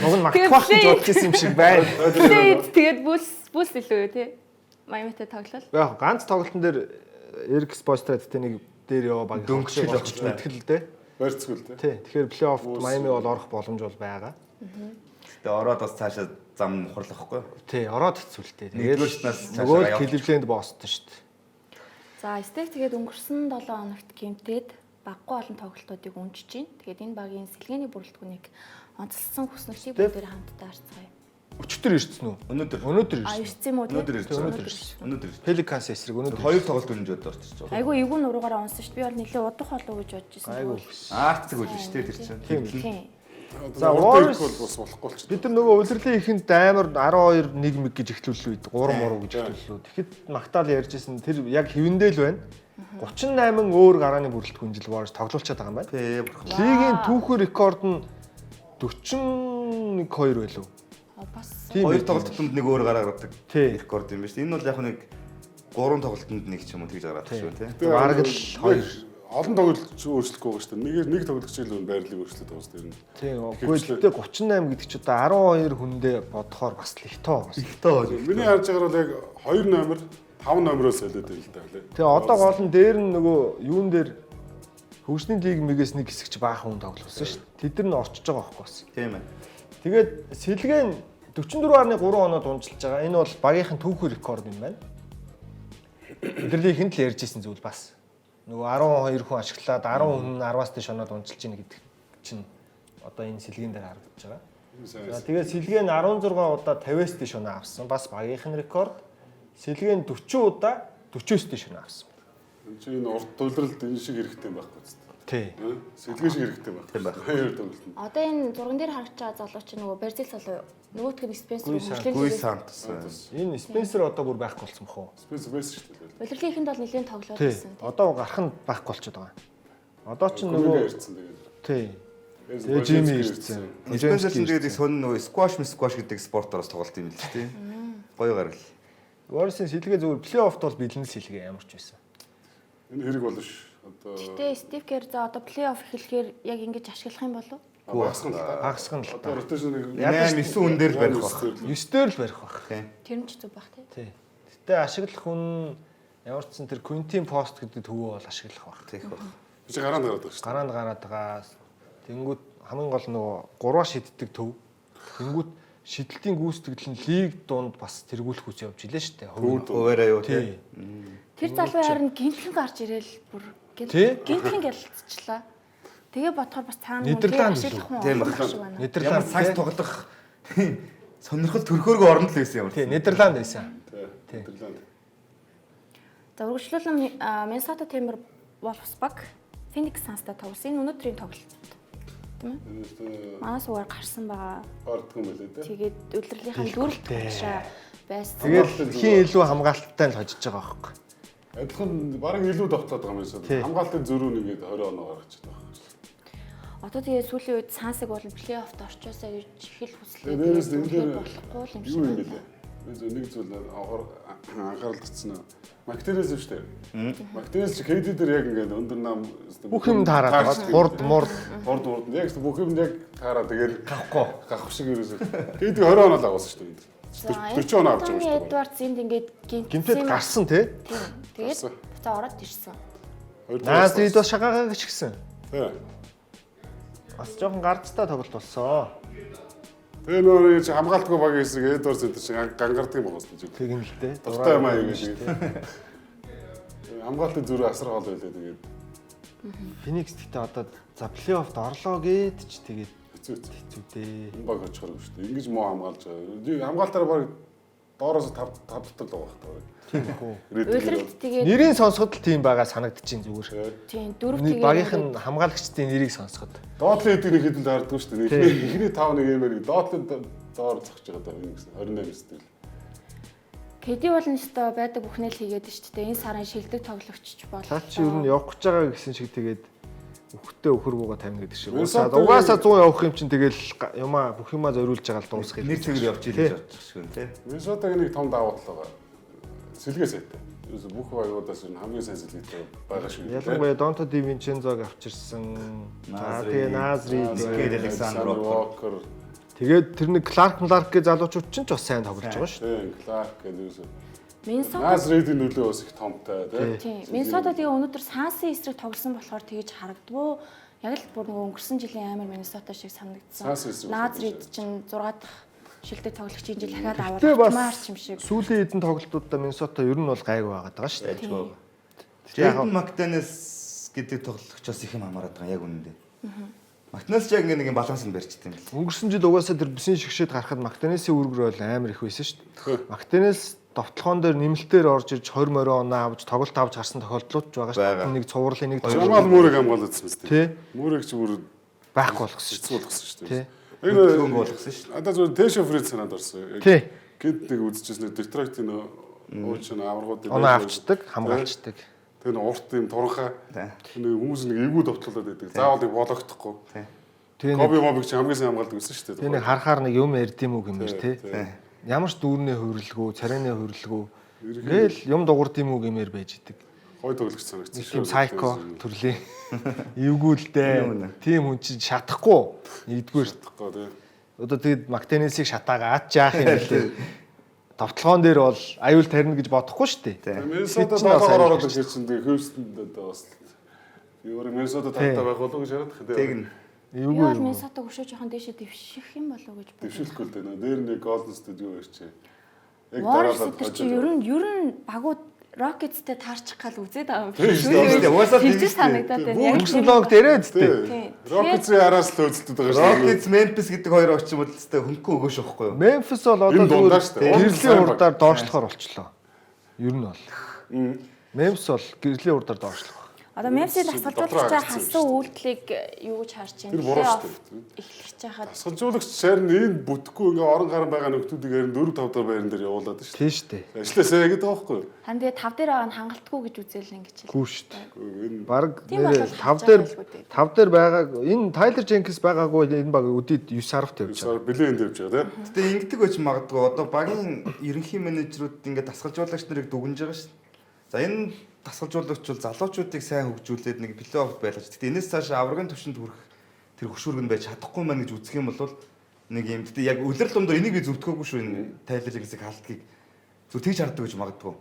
Уг нь магтах гэж бодчихсон юм шиг байна. Тэгээд бүс илүү юу тий. Майамитай тоглол. Яг ганц тоглолтын дээр Эрик Спойстрайттэй нэг дээр яваа баг Дөнгөж болчих мэдтгэл л дээ. Барьцгүй л тий. Тий. Тэгэхээр плей-офф Майами бол орох боломж бол байгаа. Тэгээ ороод бас цаашаа зам мухарлахгүй. Тий, ороод хэцүүлтэй. Нэгдүгээртнээс цаашаа нөгөө явах. Кливленд боосдсон шүү дээ. За, Стеф тэгээд өнгөрсөн 7 хоногт гэмтээд баггүй олон тоглолтуудыг үнжиж байна. Тэгээд энэ багийн сэлгээний бүрэлдэхүүнийг онцлсан хүснэлтийг бүгдээр хамтдаа харцгаая. Өчтөр ирсэн үү? Өнөөдөр Ирсэн юм уу? өнөөдөр ирсэн. Өнөөдөр. Пеликанс эсрэг өнөөдөр. Хоёр тоглолт өнжөөд орчих жоо. Айгу эвгүй нуруугаараа унсан шүү дээ. Би бол нэлээ удах болов гэж бодож байсан. Айгу. Аарцэг үл шүү дээ тэр чинь. Тийм. За, Warriors бол бас болохгүй л ч. Бид нар нөгөө улирлын ихэнд амар 12 1 гэж эхлүүлсэн үед 3 гэж эхлүүлсэн. Тэгэхэд магтаал ярьжсэн тэр яг хэвэндээ л байна. 38 өөр гарааны бүрэлдэхүүн жил Warriors тоглуулчихад байгаа юм байна. Тий. Лигийн түүхэн рекорд нь 41-2 байлуу. Бас Хоёр тоглолтод нэг өөр гараа гаргадаг. Тий. Рекорд юм байна шүү дээ. Энэ бол яг нэг 3 тоглолтод нэг ч юм уу тэгж гараад шүү тий. Бараг л 2. Олон тоглолч өөрчлөхгүй байгаа шүү дээ. Нэг тоглогч л байрлалыг өөрчлөд байгаа шүү дээ. Тийм. Үгүй л 38 гэдэг чи одоо 12 хүндээ бодохоор бас л их тоо бас. Их тоо. Миний харж байгаагаар бол яг 2 номер 5 номероос солиод байл л да. Тэгээ одоо гол нь дээр нь нөгөө юун дээр хөгжлийн лиг мэгээс нэг хэсэг чи баахан хүн тоглуулсан шүү дээ. Тэд нар нь орчиж байгаа байхгүй бас. Тийм ээ. Тэгээд сэлгээ нь 44.3 оноод унжилж байгаа. Энэ бол багийнхан түүхэн рекорд юм байна. Өдрлийнхэнд л ярьжсэн зүйл бас. Нөгөө 12 хүн ашиглаад 10 хүн 10-аас дээш оноод унжилж ийн гэдэг чинь одоо энэ сэлгийн дээр харагдаж байгаа. За тэгээд сэлгээ нь 16 удаа 50-аас дээш оноо авсан. Бас багийнхан рекорд. Сэлгээ нь 40 удаа 40-с дээш нь авсан. Энд чинь урт төвлөрөлд энэ шиг хэрэгтэй байхгүй зү. Тий. Сэлгээ шиг хэрэгтэй байх. Тийм байх. Хоёр төвлөрөлд. Одоо энэ зурган дээр харагдаж байгаа залуу чинь нөгөө Бразил залуу юу? Нөгөөх нь Спенсер Гуй Сантос. Энэ Спенсер одоо бүр байхгүй болсон бохоо. Спенсер байсан шүү дээ. Удирдлагын ихэнд бол нэлээд тоглоод Тий. байсан. Одоо гарах нь байхгүй болчиход байгаа. Одоо ч Нөгөө нөгөө ирсэн тэгээд. тий. Тэгээ Жими ирсэн. Спенсер чинь тэгээд сонь нөгөө скваш гэдэг спортороос тоглолт юм л ч тийм. Гоё гаргал. Warriors-ийн сэлгээ зөвхөн плей-оффт бол бэлэн сэлгээ ямар ч байсан. Энэ хэрэг болно ш. Одоо Гэтэ Стив Кер за одоо плей-офф эхлэхээр яг ингэж ашиглах юм болов? багасган л. Хагасган л Одоо та. ротейшн 8-9 үн дээр л барих баг. 9-дээр л барих баг. Тийм. Тэр нь ч зүг бах тий. Тий. Гэтэ ашиглах хүн ямар ч сан тэр Quintin Post гэдэг төвөө бол ашиглах баг. Тех баг. чи гараанд гараад байгаа ш. Гараанд гараад байгаа. Тэнгүүд хамгийн гол нөгөө 3-аа шиддэг төв. Тэнгүүд шидэлтийн гүйцэтгэл нь лиг дунд бас тэргүүлэх үс явж илээ шүү дээ. Хуваараа юу Тий. тийм. Тэр залуу харин гинтхэн гарч ирээл бүр Тий? гинтхэн гялцчихлаа. Тэгээ бодохоор бас цаана Нидерланд ашиглах хүн Тийм олох баг. шиг байна. Ямар Нидерланд цагс тоглох сонирхол төрхөөргөө орно л байсан ямар. Тий, Нидерланд байсан. Тий. Нидерланд. За үргэлжлүүлэн Миннесота Timber Wolfsburg Phoenix Suns-тай тоглосон. Энэ өнөөдрийн тоглолт. Тийм ээ. Манай суугаар гарсан байгаа. Ордгон байлээ дээ. Тэгээд удирдлагынхаа дөрөлт тушаа байсан. Тэгээд хин илүү хамгаалттай л хожиж байгаа байхгүй. Адилхан бараг илүү тогтоод байгаа юм шиг. Тий. Хамгаалтын зөрүүн ингээд 20 оноо гаргаж байгаа. Одоо тэгээд сүүлийн үед Suns-ыг бол плей-оффт орчоосоо гэж хэл хүслээ. Дээрээс энэ дээр болохгүй юм юу шиг юм байна. бэлээ. Нэг зүйл анхаарал татсан нь Мактерес шүү дээ. Мактерес чи KD дээр яг ингээд өндөр нам Бүх юм таараад байгаа. Хурд мурд хурд яг бүх юм яг таараа тэгээд гахгүй. шиг ерөөсөө KD 20 оноо л агуулсан шүү дээ. За 40 оноо авч байгаа шүү дээ. Эдвардс энд ингээд Гимтэд гарсан тий. Тийм. Тэгээд буцаа ороод ирсэн. Наазрид бас шагаагаа гिचгсэн. Тий. Бас жоохон гарцтай тоглолт болсон. Тэгээ нөр чи хамгаалтгүй баг эсрэг Эдвардс энэ чи гангардаг юм байна шүү дээ. Тэгин л дээ. Дуртай юм аа юм шиг. Хамгаалтын зүрх асар гол байлээ тэгээд Phoenix гэхдээ одоо за плей-оффт орлоо гээд ч тэгээд хэцүү дээ. энэ баг очихоор шүү дээ. Ингиж муу хамгаалж байгаа. Хамгаалтаараа баг доороос 5 татдаг л байгаа байхгүй. Тийм үү. Үйлрэлт тэгээд Нэрийн сонсоход л тийм байгаа санагдчихээн зүгээр. тийм дөрөв Нэг тэгээд багийнх нь хамгаалагчдын нэрийг сонсоход. Доотлын эдгээр нэг хэдэн таардаг шүү дээ. Эхний 5-1 юмэр доотлын доор зогсож байгаа даа энэ гэсэн 28 сэтгэл. Кэди бол нэстэ байдаг бүхнээ л хийгээд шүү дээ. Энэ сарын шилдэг тоглогч болох. Цаа чи ер нь явах гэж байгаа гэсэн шиг тэгээд үхтэй өхөргөөгөө тавина гэдэг шиг. Миннесота- Угаасаа 100 явах юм чинь тэгэл юмаа бүх юмаа зориулж байгаа л дуусгах. Нэр цэгээр явж ирж байгаа шүү дээ. Миннесотагийн нэг том давуу тал байгаа. Сэлгээ сайтай. Ерөөсө бүх багуудаас ер нь хамгийн сайн сэлгээтэй байгаа шүү дээ. Ялангуяа Донто Ди Винчензог авчирсан. За тэгээ Назри Скейд Александр Walker, тэгээд тэр нэг Кларк гэх залуучууд ч бас сайн тоглож байгаа шүү. тий, Clark гэдэг ерөөсө Миннесота Назридийн нөлөө бас их томтой тий. тийм. Миннесота тэгээ өнөөдөр Сансын эсрэг тоглосон болохоор тэгэж харагдвуу. Яг л бүр нөгөө өнгөрсөн жилийн амар Миннесота шиг санагдсан. Санс эсрэг Назрид чинь 6 дахь шилдэг тоглогчийн жил дахиад Тэгээ бас аваад юм шиг. сүүлийн хэдэн тоглолтуудаа Миннесота ер нь бол гайгүй байгаад байгаа шүү. Дэжгүй. Яг Джейден Мактанес гэдэг тоглогчоос их юм хамаарат байгаа яг үнэндээ. Мактанес яг нэг юм баланс нь барьчихдээ юм бэл. өнгөрсөн жил угаасаа тэр бүсийн шигшээд гарахад Мактанесийн үргэр бол амар их байсан шүү дээ. Мактанес довтлогоон дээр нэмэлтээр орж ирж 20 морь оноо авч тоглолт авч харсан тохиолдлууд ч байгаа шүү дээ. Нэг цувралын нэг Жамал Мөрөг хамгаалсан шүү дээ. Тий. Мөрөг ч бүр байхгүй болгосон шүү хэцүү болгосон шүү дээ. дээ. Тий. Хөнгө болгосон шүү. Одоо зөв Тэшо Фрид санаанд орсон. Тий. Гэт нэг үзчихсэн Детройтын ууч аваргууд Оноо авчдаг, хамгаалцдаг. тэр урт юм туранхаа Тий. нэг хүмүүс нэг эвгүй довтлуулад байдаг. Заавал нэг бологдохгүй. Тэгээ Коби мобиг чи хамгийн сайн хамгаалдаг гэсэн шүү дээ. нэг харахаар нэг юм ярдим үү гэмээр тий. Тий. Ямар ч дүүрний хөврлгөө, царайны хөврлгөө. Гээл юм дуурд юм уу гэмээр байж идэг. Гой тоглогч санагдсан Тийм сайко төрлийн эвгүүлдэ. Тийм хүн чинь шатахгүй. Нэгдүгээр Тэгэхгүй тий. одоо тэгэд Мактенесийг шатаагаад яах юм бэ? Товтлогоон дээр бол аюул тарина гэж бодохгүй шүү дээ. Миннесота Бид ч бас доогоор ороод аюул ирсэн чинь тэгээ Хьюстонд одоо бас юу Миннесота тавтай байх болов уу гэж яриад Тэг тэгээ. нь Би Эвгүй бол юм. Миннесота өшөө жоохон дээшээ дэвших юм болов уу гэж бодлоо. Дэвшилэхгүй л дээ. Дээр нэг Golden State юу ирчээ. Яг Warriors дараалал дээр чи ер нь багууд Rockets-тэй таарчих гал үзээд байгаа юм. Тийм шүү дээ. Угаасаа тийм тийм шүү дээ. санагдаад байна. Яг Өнгөрсөн лог дээрээ тий. зү. Rockets-ийн араас л özэлдэд байгаа шүү дээ. Rockets, Memphis гэдэг хоёр очсон бол тест хөнгөн өгөөш واخхой юу? Memphis бол одоо Энэ дундаа шүү дээ. гэрлийн урдаар доошлохоор болчлоо. Ер нь бол. Memphis бол гэрлийн урдаар доошлох. Одоо Memphis-ийг тасгалжуулагч хасан үйлдэлийг юу гэж харж байна? Тэр буруу шүү дээ. Эхлэж байхад Тасгалжуулагч шарын энэ бүтэхгүй ингээ орон гарan байгаа нөхдүүдийг харин 4 5 дахь байран дээр явуулаад шүү дээ. Тийм шүү дээ. Ажилласаа гэдэг байгаа байхгүй юу? харин тэгээ 5 дээр байгаа нь хангалтгүй гэж үзэл ингэж хэлээ. Гүү шүү дээ. Энэ Бараг Тийм бол 5 дээр байгаа энэ Tyler Jenkins байгаагүй энэ баг өдөрт 9 сард тавьж байгаа. бэлэн тавьж байгаа тийм. Гэтэ ингэдэг байж магадгүй. Одоо багийн ерөнхий менежерүүд ингээд тасгалжуулагч нарыг дүгнж байгаа шүү дээ. За энэ тасгалжуулагч бол залуучуудыг сайн хөгжүүлээд нэг плей-офф байлгаж. Гэтэ энэс цааш аврагын түвшинд хүрэх тэр хөшүүрг нь байж чадахгүй маань гэж үзэх юм бол нэг юм. Гэтэ яг үлрэл дундор энийг би зөвтгөөгүй шүү энэ Tyler Jenkins-ийг халтгийг. Зүг тэгж харддаг гэж магадгүй.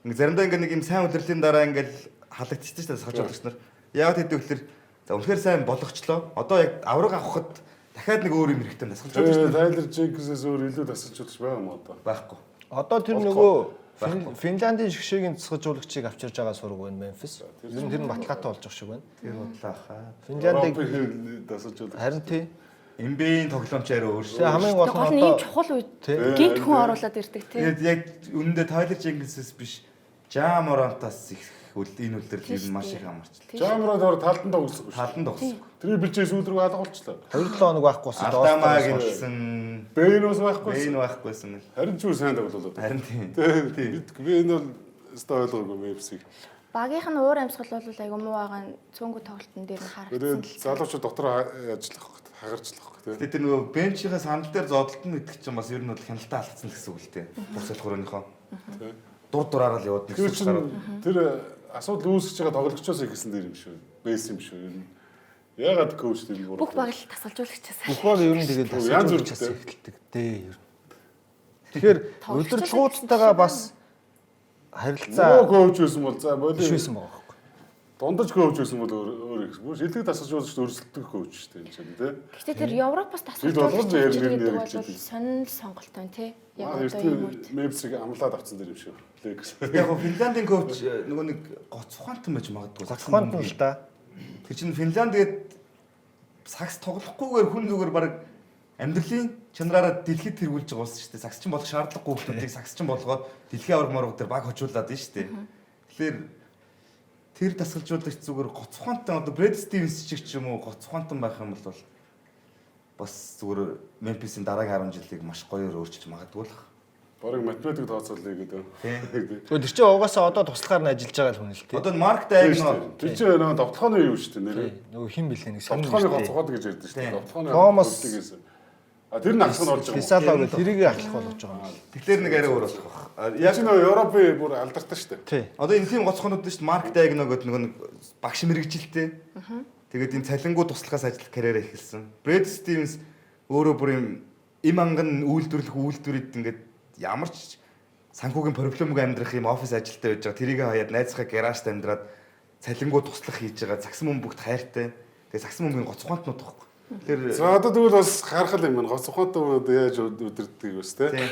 Ингээ заримдаа ингээ нэг юм сайн үлрэлийн дараа ингээл халагдчихсан шүү дээ тасгалжуулагч нар. Яг тэд ихлээр за үнэхээр сайн болгочлоо. Одоо яг авраг авахад дахиад нэг өөр юм хэрэгтэй тасгалжуулагч нар Tyler Jenkins-ээс өөр илүү тасгалжуулагч байгаа юм одоо. байхгүй. Одоо тэр нөгөө Финляндийн шгшээгийн тасгалжуулагчийг авчирж байгаа сураг байна Memphis. Ер нь тэр нь баталгаатай болж байгаа шиг байна. Тэр бодлоо хаа. Финляндийг тасгалжуулагч. харин тий. Эмбийн тоглоомч арай өөр шүү. Тэгээ хамгийн гол гол нь нь ийм одоо чухал үед Тий. гинт хүн оруулаад ирдэг тий. Тэгээд яг үнэндээ Tyler Jenkins-с биш Ja Morant-аас их энэ үлрэл ер нь маш их амарчлаа. Жамраад ор талдан тоглосон шүү. Талан тогссон. Тэрийг билжээ сүүл рүү алгуулчлаа. 2-7 хоног байхгүйсэн Алдамаа гинсэн. Бэйнос байхгүй. Бэйн байхгүйсэн. Харин ч үгүй сайн тоглолоо. Харин тийм. Тийм. Би энэ бол өстой ойлгоогүй Memphis-ийг. Багийнх нь уур амьсгал бол айгүй муу байгаа нь цөөнгө тоглолтын дээр нь харагдсан. Тэгээд залуучууд дотор ажиллах, хагарчлах тийм. Тэгээд тэр нөгөө бенчийнхаа сандал дээр зодтолтон гэдэг чинь бас ер нь бол хяналтаа алдсан гэсэн үг л дээ. Бус салхуурынхоо. Тийм. Дур дураараа л яваад Тэр чинь тэр асуудал үүсгэж байгаа тоглогчоос ихсэн дээр юм шүү. Бэйс юм шүү. Ер нь ягаад коуч тийм буруу. Бүх баг л тасгалжуулагчаас. бүх бол ер нь тэгээд Янз бүр тасгалжуулагчаас эхэлдэг дээ ер нь. Тэгэхээр удирдлагуудтайгаа бас харилцаа Муу коуч байсан бол за боли бишсэн байгаа байхгүй. дундаж коуч байсан бол өөр их. Бүр шилдэг тасгалжуулагч өрсөлдөг коуч шүү дээ энэ чинь тийм. Гэхдээ тэр Европоос Бид болгож тасгалжуулагч ярил гэдэг бол ярьж сонир сонголт байна тий. Яг Аа одоо юм үед. Memphis-ийг амлаад авцсан дээр юм шүү. Lakers. яг гоо Финляндийн коуч нөгөө нэг гоц ухаантай байж магадгүй. Гоцхонд нь л да. Тэр чинь Финланд гээд сакс тоглохгүйгээр хүн зүгээр баг амьдралын чанараараа дэлхийд тэргүүлж байгаа улс шүү дээ. Сакс чинь болох шаардлагагүй хүмүүсийг сакс чинь болгоод дэлхийн авраг морог дээр баг хожуулаад байна шүү дээ. Тэгэхээр тэр тасгалжуулагч зүгээр гоц ухаантай одоо Brad Stevens ч юм уу гоц ухаантай байх юм бол бас зүгээр Memphis-ийн дараагийн 10 жилийг маш гоёор өөрчилж магадгүй л. Бараг математик тооцоолъё гэдэг. Тийм. Тэр чинь угаасаа одоо туслахаар нь ажиллаж байгаа л хүн л тий. Одоо Mark Diagno Тэр чинь нөгөө довтлооны юу шүү дээ нэр. Нөгөө хин бэлээ нэг сонир. Довтлооны гоцгоод гэж ярьдэн шүү дээ. Тийм. Довтлооны Thomas гоцгоодгээс. А тэр нь ахсах нь орж байгаа. Фисалог гэх тэрийг ахлах болгож байгаа юм. тэгэхээр нэг арай өөр болох байх. Яг нь Европын бүр алдартай шүү дээ. Тий. Одоо энэ тийм гоцхонууд шүү дээ. Mark Diagno гэдэг нөгөө нэг багш мэрэгжилтэй. Тэгээд энэ цалингуу туслахаас ажиллах карьераа эхэлсэн. Brad Stevens өөрөө бүр им анган үйлдвэрлэх ингээд ямар ч санхүүгийн проблемгүй амьдрах юм офис ажилтаа байж байгаа. Тэрийг хаяад найзхаа гаражт амьдраад цалингуу туслах хийж байгаа. Загсан мөн бүгд хайртай. Тэгээд загсан мөнгөний гоцхонтнууд тахгүй. Тэгэхээр За одоо тэгвэл бас харахал юм байна. Гоц ухаантай яаж өдөрдөг бас тий.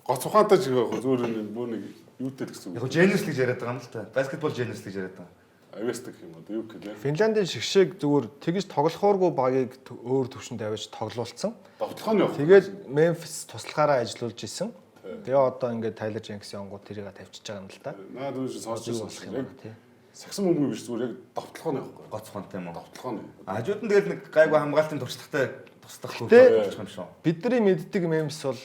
Гоц ухаантай ч зүгээр бүр нэг юутэй гэсэн яг үг. genius гэж яриад байгаа юм л та. Basketball genius гэж яриад байгаа. Авьяастай юм одоо юу гэх юм. Финляндийн шгшээг зүгээр тэгж тоглохооргүй багийг өөр төвшөнд авиж тоглуулсан. Довтлооны явах. Тэгээд Memphis туслахаараа ажиллаулж исэн. Тэгээ одоо ингээд Tyler Jenkins-ийн онгууд тэрийг тавьчихж байгаа юм л да. Наад үүш сонсож Юу болох юм яг бэ тий. сагсан мөнгө биш зүгээр яг довтлооны явахгүй. Гоцхонтой юм уу? Довтлооны. Хажууд нь тэгэл нэг гайгүй хамгаалтын туршлагатай туслах хөө Тэ. болчих юм шүү. Бидний мэддэг Memphis бол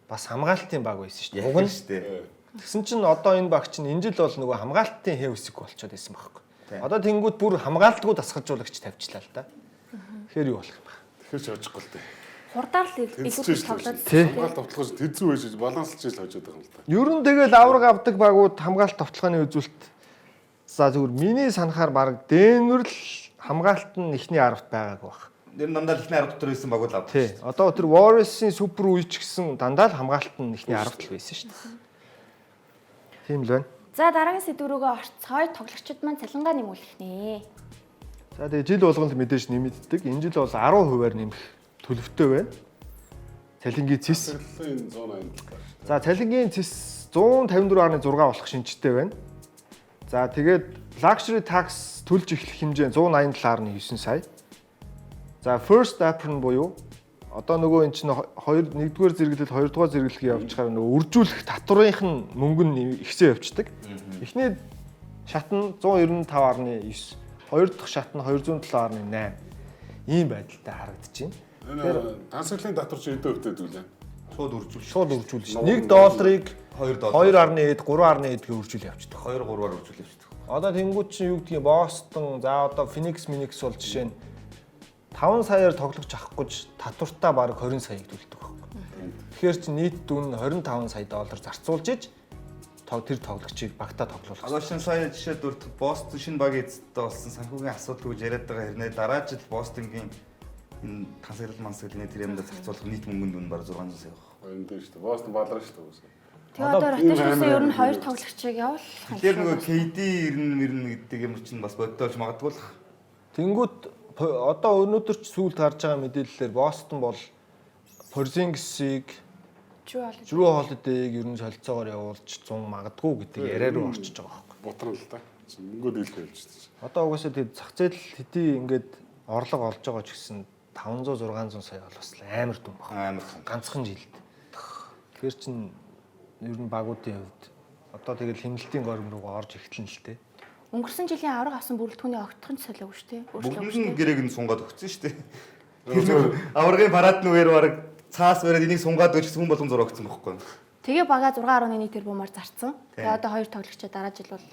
бас хамгаалтын баг байсан шүү дээ. Уг нь шүү дээ. тэгсэн чинь одоо энэ баг чинь энэ жил бол нөгөө хамгаалтын хэв үсэг болчиход байсан байхгүй. Тийм. Одоо тэнгууд бүр хамгаалтгүй тасгалжуулагч тавьчлаа л да. Тэгэхээр юу болох юм бэ? Тэгэхээр ч очихгүй л дээ. Хурдаар л илүү Тэнцэж тоглоод Тий. хамгаалт довтлогоос тэзүү байж баланслж ил хожоод байгаа юм л та. Ер нь тэгэл авраг авдаг багууд хамгаалт товтлооны үзүүлэлт за зүгээр миний санахаар баг Денвер л хамгаалт нь ихний 10-т байгаагүй баг. Тэр дандаа ихний 10 дотор байсан багууд авдаг. Тий. Одоо тэр Warriors-ийн супер үеч гэсэн дандаа л хамгаалт нь ихний 10-т л байсан шүү дээ. Тийм л байна. За дараагийн сэдв рүүгээ орцгоё. Тоглогчид маань цалингаа нэмүүлэх нэ. За тэгээ жил болгонд мэдээж нэмэгддэг. Энэ жил бол 10%-аар нэмэх төлөвтэй байна. Цалингийн цэс. Цалингийн 180. За цалингийн цэс 154.6 болох шинжтэй байна. За тэгээд luxury tax төлж эхлэх хэмжээ 187.9 сая. За first apron буюу одоо нөгөө эн чинь 1-р зэрэглэл 2-р зэрэглэгээ явуулчихаар нөгөө үржүүлэх татврынх нь мөнгө нь ихсээ явцдаг. Эхний шат нь 195.9, хоёр дахь шат нь 207.8 ийм байдалтай харагдаж байна. Энэ тансаглалын татвар чи хэдэн хувьтай дүүлээ? Шууд үржүүлж шүү. 1 долларыг 2.1-д 3.1-д үржүүл явчихдаг. 2-3-аар үржүүл явчихдаг. Одоо тэнгууд чинь юу гэдгийг Бостон за одоо Phoenix бол жишээ нь 5 саяар тоглож авахгүй татвартаа бараг 20 саяг төлдөг байхгүй. Тэгэхээр чи нийт дүн 25 сая доллар зарцуулж иж тэр тоглогчийг багтаа тоглуулах. Одоо шинэ сая жишээд дүрт Бостон шинэ багийн эзэнтэй болсон санхүүгийн асуудал гэж яриад байгаа хэрнээ дараа жил Бостонгийн энэ тансаглал мансаглалын тэр юмдаа зарцуулах нийт мөнгөнд дүн бараг 600 сая байна. Энэ дээр шүү дээ. Бостон балар шүү дээ. Тэгээ одоо ротейшнээс ер нь 2 тоглогчийг явуулах. Тэгэхээр нөгөө KD 90 гэдэг юм чинь бас бодтолж магадгүй л. Тэнгүүд одоо өнөөдөр ч сүүлд гарч байгаа мэдээллээр Бостон бол Porzingis-ийг Drew Holiday-г ер нь солилцоогоор явуулж 100 магадгүй гэдэг яриа руу орчиж байгаа байхгүй. Бутрал л да. Мөнгөө дийлэх явж байна. Одоо угаасаа тэгээд зах зээл хэдий ингээд орлого олж байгаа ч гэсэн 500 600 сая бол бас амар дүн байна. Амар Ганцхан жилд. Тэгэхээр чин ер нь багуудын хувьд одоо тэгэл хэмнэлтийн горим руу орж эхэлнэ л дээ. Өнгөрсөн жилийн авраг авсан бүрэлдэхүүний огтхон ч солиогүй шүү дээ. бүгд нь гэрээг нь сунгаад өгсөн шүү дээ. Аваргын парад нүгээр бараг цаас бараад энийг сунгаад өгч хүн болгон зураг өгсөн байхгүй. Тэгээ бага 6.1 тэрбумаар зарцсан. Тэгээ одоо 2 тоглогчоо дараа жил бол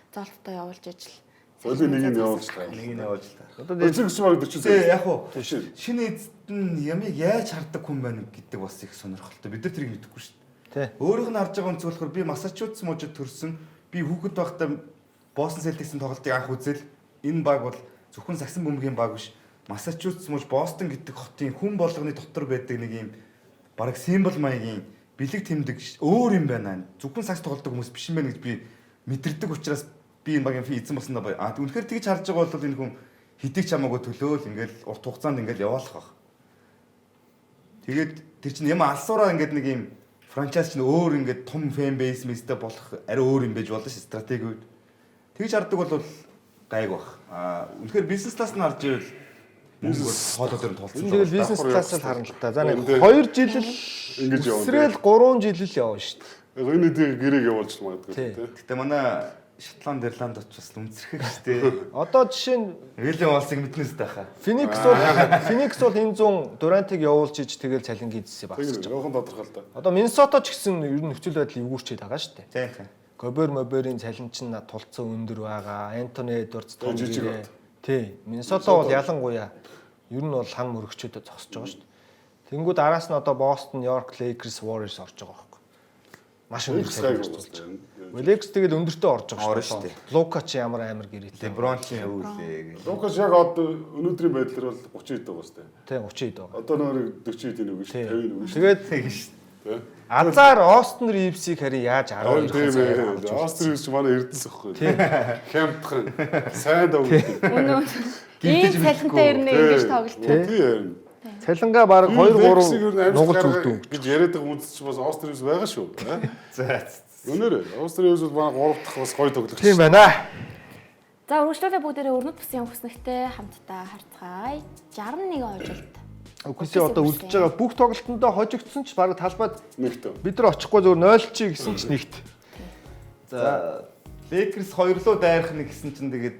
зоолттой явуулж ижил. Соёлын нэг нь явуулж та. Нэг нь явуулж та. Одоо Эцэг гэсэн баг 40 Тэгээ яг уу Тийш. шинэ эзэд нь ямиг яаж хардаг хүн байна гэдэг бас их сонирхолтой. Бид нар тэрийг мэдэхгүй шүү дээ. тий. Өөрийнх нь харж байгаа үнц болохоор би Массачусетс мужид төрсөн. Би хүүхэд байхдаа Бостон Селтиксийн тоглолтыг анх үзэл энэ баг бол зөвхөн сагсан бөмбөгийн баг биш. Массачусетс муж Бостон гэдэг хотын хүн болгоны дотор байдаг нэг юм бараг символ маягийн бэлэг тэмдэг өөр юм байна. Зөвхөн сагс тоглодог хүмүүс биш юм байна гэж би мэдэрдэг учраас би энэ багийн эзэн болсондоо бай. Үнэхээр тэгж харж байгаа бол энэ хүн хэдий ч хамаагүй төлөөл ингээл урт хугацаанд ингээл яваалах баг. Тэгээд тэр чинь юм алсуураа ингээд нэг юм франчайз чинь өөр ингээд том фэн бейс мэстэй болох арай өөр юм байж болно ш стратеги үед. Тэгж харддаг бол гайг баг. Үнэхээр бизнес класс нь харж ивэл бизнес хоолой дээр тулцсан. Тэгэл бизнес классаар харна л та. За нэг 2 жил л ингэж явна. Эсвэл 3 жил л явна шүү дээ. Энэ нэг гэрээг явуулж магадгүй тий. Гэтэ манай Шотланд, Ирланд очиж бас үнцэрхэг шүү дээ. Одоо жишээ нь Рэлийн улсыг мэднэс таахаа. Phoenix бол энэ 100 Durant-ыг явуулж иж тэгэл цалингийн эзэсээ багсаж байгаа. Жохон тодорхой л да. Одоо Minnesota ч гэсэн ер нь нөхцөл байдал эвгүүрчээд байгаа шүү дээ. Тийм. Гобер моберийн цалин чинь тулцсан өндөр байгаа. Anthony Edwards том гэрээ. Тий. Minnesota бол ялангуяа ер нь бол хан мөрөгчөдөд зогсож байгаа шүү дээ. Тэнгүүд араас нь одоо Boston, New York, Lakers, Warriors орж байгаа байхгүй. Маш өндөр цалин зарцуулж байгаа. Lakers тэгэл өндөртөө орж байгаа шүү дээ. Luka ч ямар амар гэрээтэй. LeBron ч юу лээ. Лукаш яг одоо өнөөдрийн байдлаар бол 30 хэд байгаа шүү дээ. Тий 30 хэд байгаа. Одоо нөр 40 хэд нэг шүү дээ. 50 нэг шүү. Тэгээд Тэгэн шүү. Тий. Азар Austin Reeves-ийг харин яаж 12 Тийм цаг ээ. Австралич манай эрдэнэс ихгүй. Хямдхан. Сайн дав. Өнөө ийм цалинтай ирнэ ингэж тоглолт. Тийм. цалингаа баг 2 3 нугалж үлдэн гэж яриад байгаа хүнд ч бас Австралич байгаа шүү. За. Өнөөдөр Австралич бол манай 3 дахь бас гоё тоглогч. тийм байна. За үргэлжлүүлээ бүгдээрээ өрнөд бүсийн хүснэгтэй хамтдаа харцгаая. 61 хожолт. Үхсээ одоо үлдэж байгаа бүх тоглолтондоо хожигдсон ч баг талбайд Нэгт. бид нар очихгүй зөвөр 0 чи гэсэн ч нэгт. За Lakers 2 руу дайрах нэг гэсэн чинь тэгээд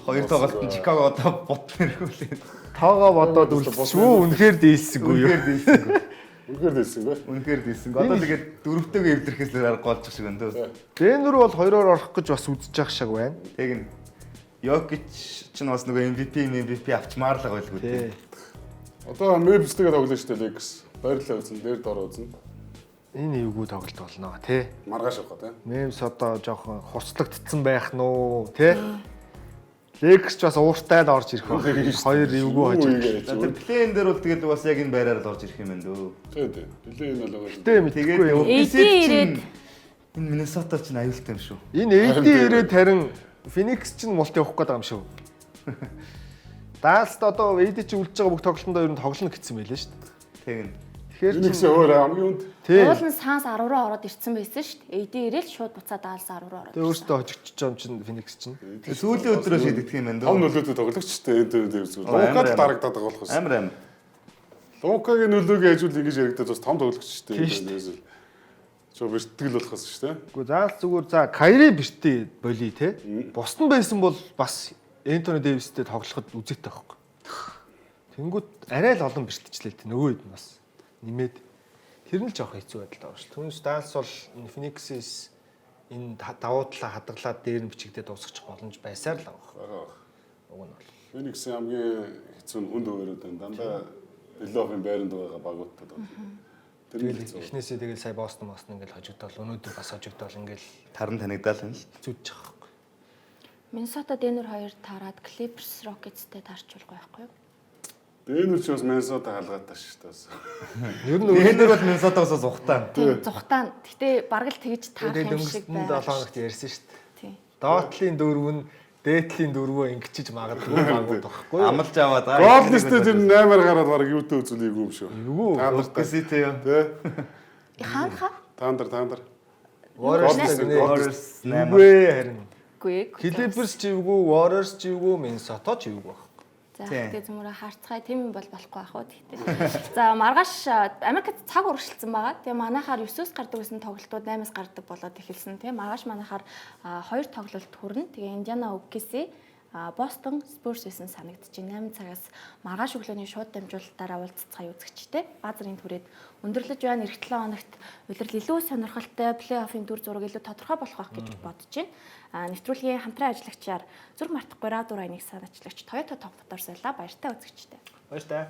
2 тоглолт нь Chicago одоо бот нэрхүүлээд Тоогоо бодоод үлдчихвүү үнэхээр дээсэгүй юу. Үнэхээр дээсэнгүй. Үнэхээр дийсэнгүй. Одоо тэгээд дөрөвтэйгээ эвдэрхээс л арга голж шиг байна дөө. Денвер бол 2-оор орох гэж бас үзэж явах шиг байна. Тэг нь Jokic ч бас нөгөө MVP авчмаар л байлгүй Тий. дээ. Одоо Mavs-тэйгээ тоглож штэ Lakers. Баярлалаа үзэн дээр дор үзэн. Энэ эвгүй тоглолт болно тий. Маргааш авах тий. Мемс одоо жоохон хурцлагдсан байх нь уу тий. Лекс ч бас ууртай л орж ирэх байна. Хоёр эвгүй хожиж. За тэр плейн дээр бол тэгээд бас яг энэ байраар л орж ирэх юм байна дөө. Тий. Нилээ энэ бол байгаа. Тэ мэдээгүй юу. ирээд энэ Миннесота ч аюултай юм шүү. Энэ AD ирээд харин Phoenix ч мулт явах гээд байгаа юм шүү. Даалт одоо AD чи үлдэж байгаа бүх тоглолтондоо ер нь тоглоно гэсэн байлээ шүү дээ. Тэг нь. Тэгэхээр Phoenix өөр хамгийн үнд. тий. уул нь Санс 10 руу ороод ирсэн байсан шүү дээ. AD ирээл шууд буцаад Далс 10 руу ороод. Тэгээ өөртөө хожигдчих юм чинь Phoenix чинь. Сүүлийн өдрөө шийдэгдэх юм байна Том дөө. нөлөөтэй тоглогч штэ энэ дээр зүгээр. Лукад дарагдаад байгаа болохос. Амар. Лукагийн нөлөөгийн ажил ингэж яригдаад бас том тоглогч шүү дээ. Жоо бэртгэл болохоос шүү дээ. Гэхдээ заавал зүгээр за Кайри бэртээ болий те. Бусд нь байсан бол бас Энтони Дэвистэй тоглоход үзэгтэй байхгүй. Тэнгүүд арай л олон бэртчихлээ те. Нөгөө хэд нь бас нэмээд тэр нь л жоох хэцүү байдалтай байна шүү. Түүнээс Данс бол Phoenix-с энэ давуу талаа хадгалаад дээр нь бичигдээд дуусгачих боломж байсаар л байгаа. Уг нь бол Phoenix хамгийн хэцүү нь хүнд өөрөөд байна. Дандаа плей-оффын байранд байгаа багуудад байна. Тэр нь хэцүү. Эхнээсээ тэгэл сая Бостон ингээл хожигдол өнөөдөр бас хожигдол ингээл Таран танигдал байна л. зүудчих байхгүй. Миннесота Денвер 2 таарад Clippers Rockets-тэй таарчулгүй байхгүй юу? Денвер ч бас Миннесота халгаатай шүү дээ. Ер нь Денвер бол Миннесотагаас зугтаа. Тийм зугтаан. Гэтэ бараг л тэгж таах юм шиг байна. 7 хоногт ярьсан шүү дээ. Тийм. Доотлын дөрөв нь дээдлийн дөрвөө ингэчиж магадгүй багууд байхгүй юу? Амлж аваад Голднэстэй тэр 8-аар гараад баг юутэй үзүүлээг юм шүү. Юу? Окситэй юм. Хаанха? Таандар. Warriors 8 харин. Үгүй. Clippers живгүй, Warriors живгүй, Minnesota живгүй баг. За тэгээ зөмөрө харцгаая тийм юм бол болохгүй байх уу тэгтээ. За маргааш Америкт цаг урагшилсан байгаа. Тэгээ манайхаар 9-өөс гардаг гэсэн тоглолтууд 8-аас гардаг болоод эхэлсэн тийм. Маргааш манайхаар 2 тоглолт хүрнэ. Тэгээ Индиана OKC Бостон Спurs гэсэн санагдаж байна. 8 цагаас маргааш өглөөний шууд дамжуулалтаараа уулзцгаая үзэгчтэй. Баазарын түрээд өндөрлөж байна. Эх 7 хоногт удирдал илүү сонирхолтой плей-оффын дүр зураг илүү тодорхой болох байх гэж бодож байна. Нэвтрүүлгийн хамтран ажиллагчаар зүрх мартахгүй радио 1 санаачлагч Toyota Top Motors байлаа. Баяртай үзэгчтэй. Баяртай.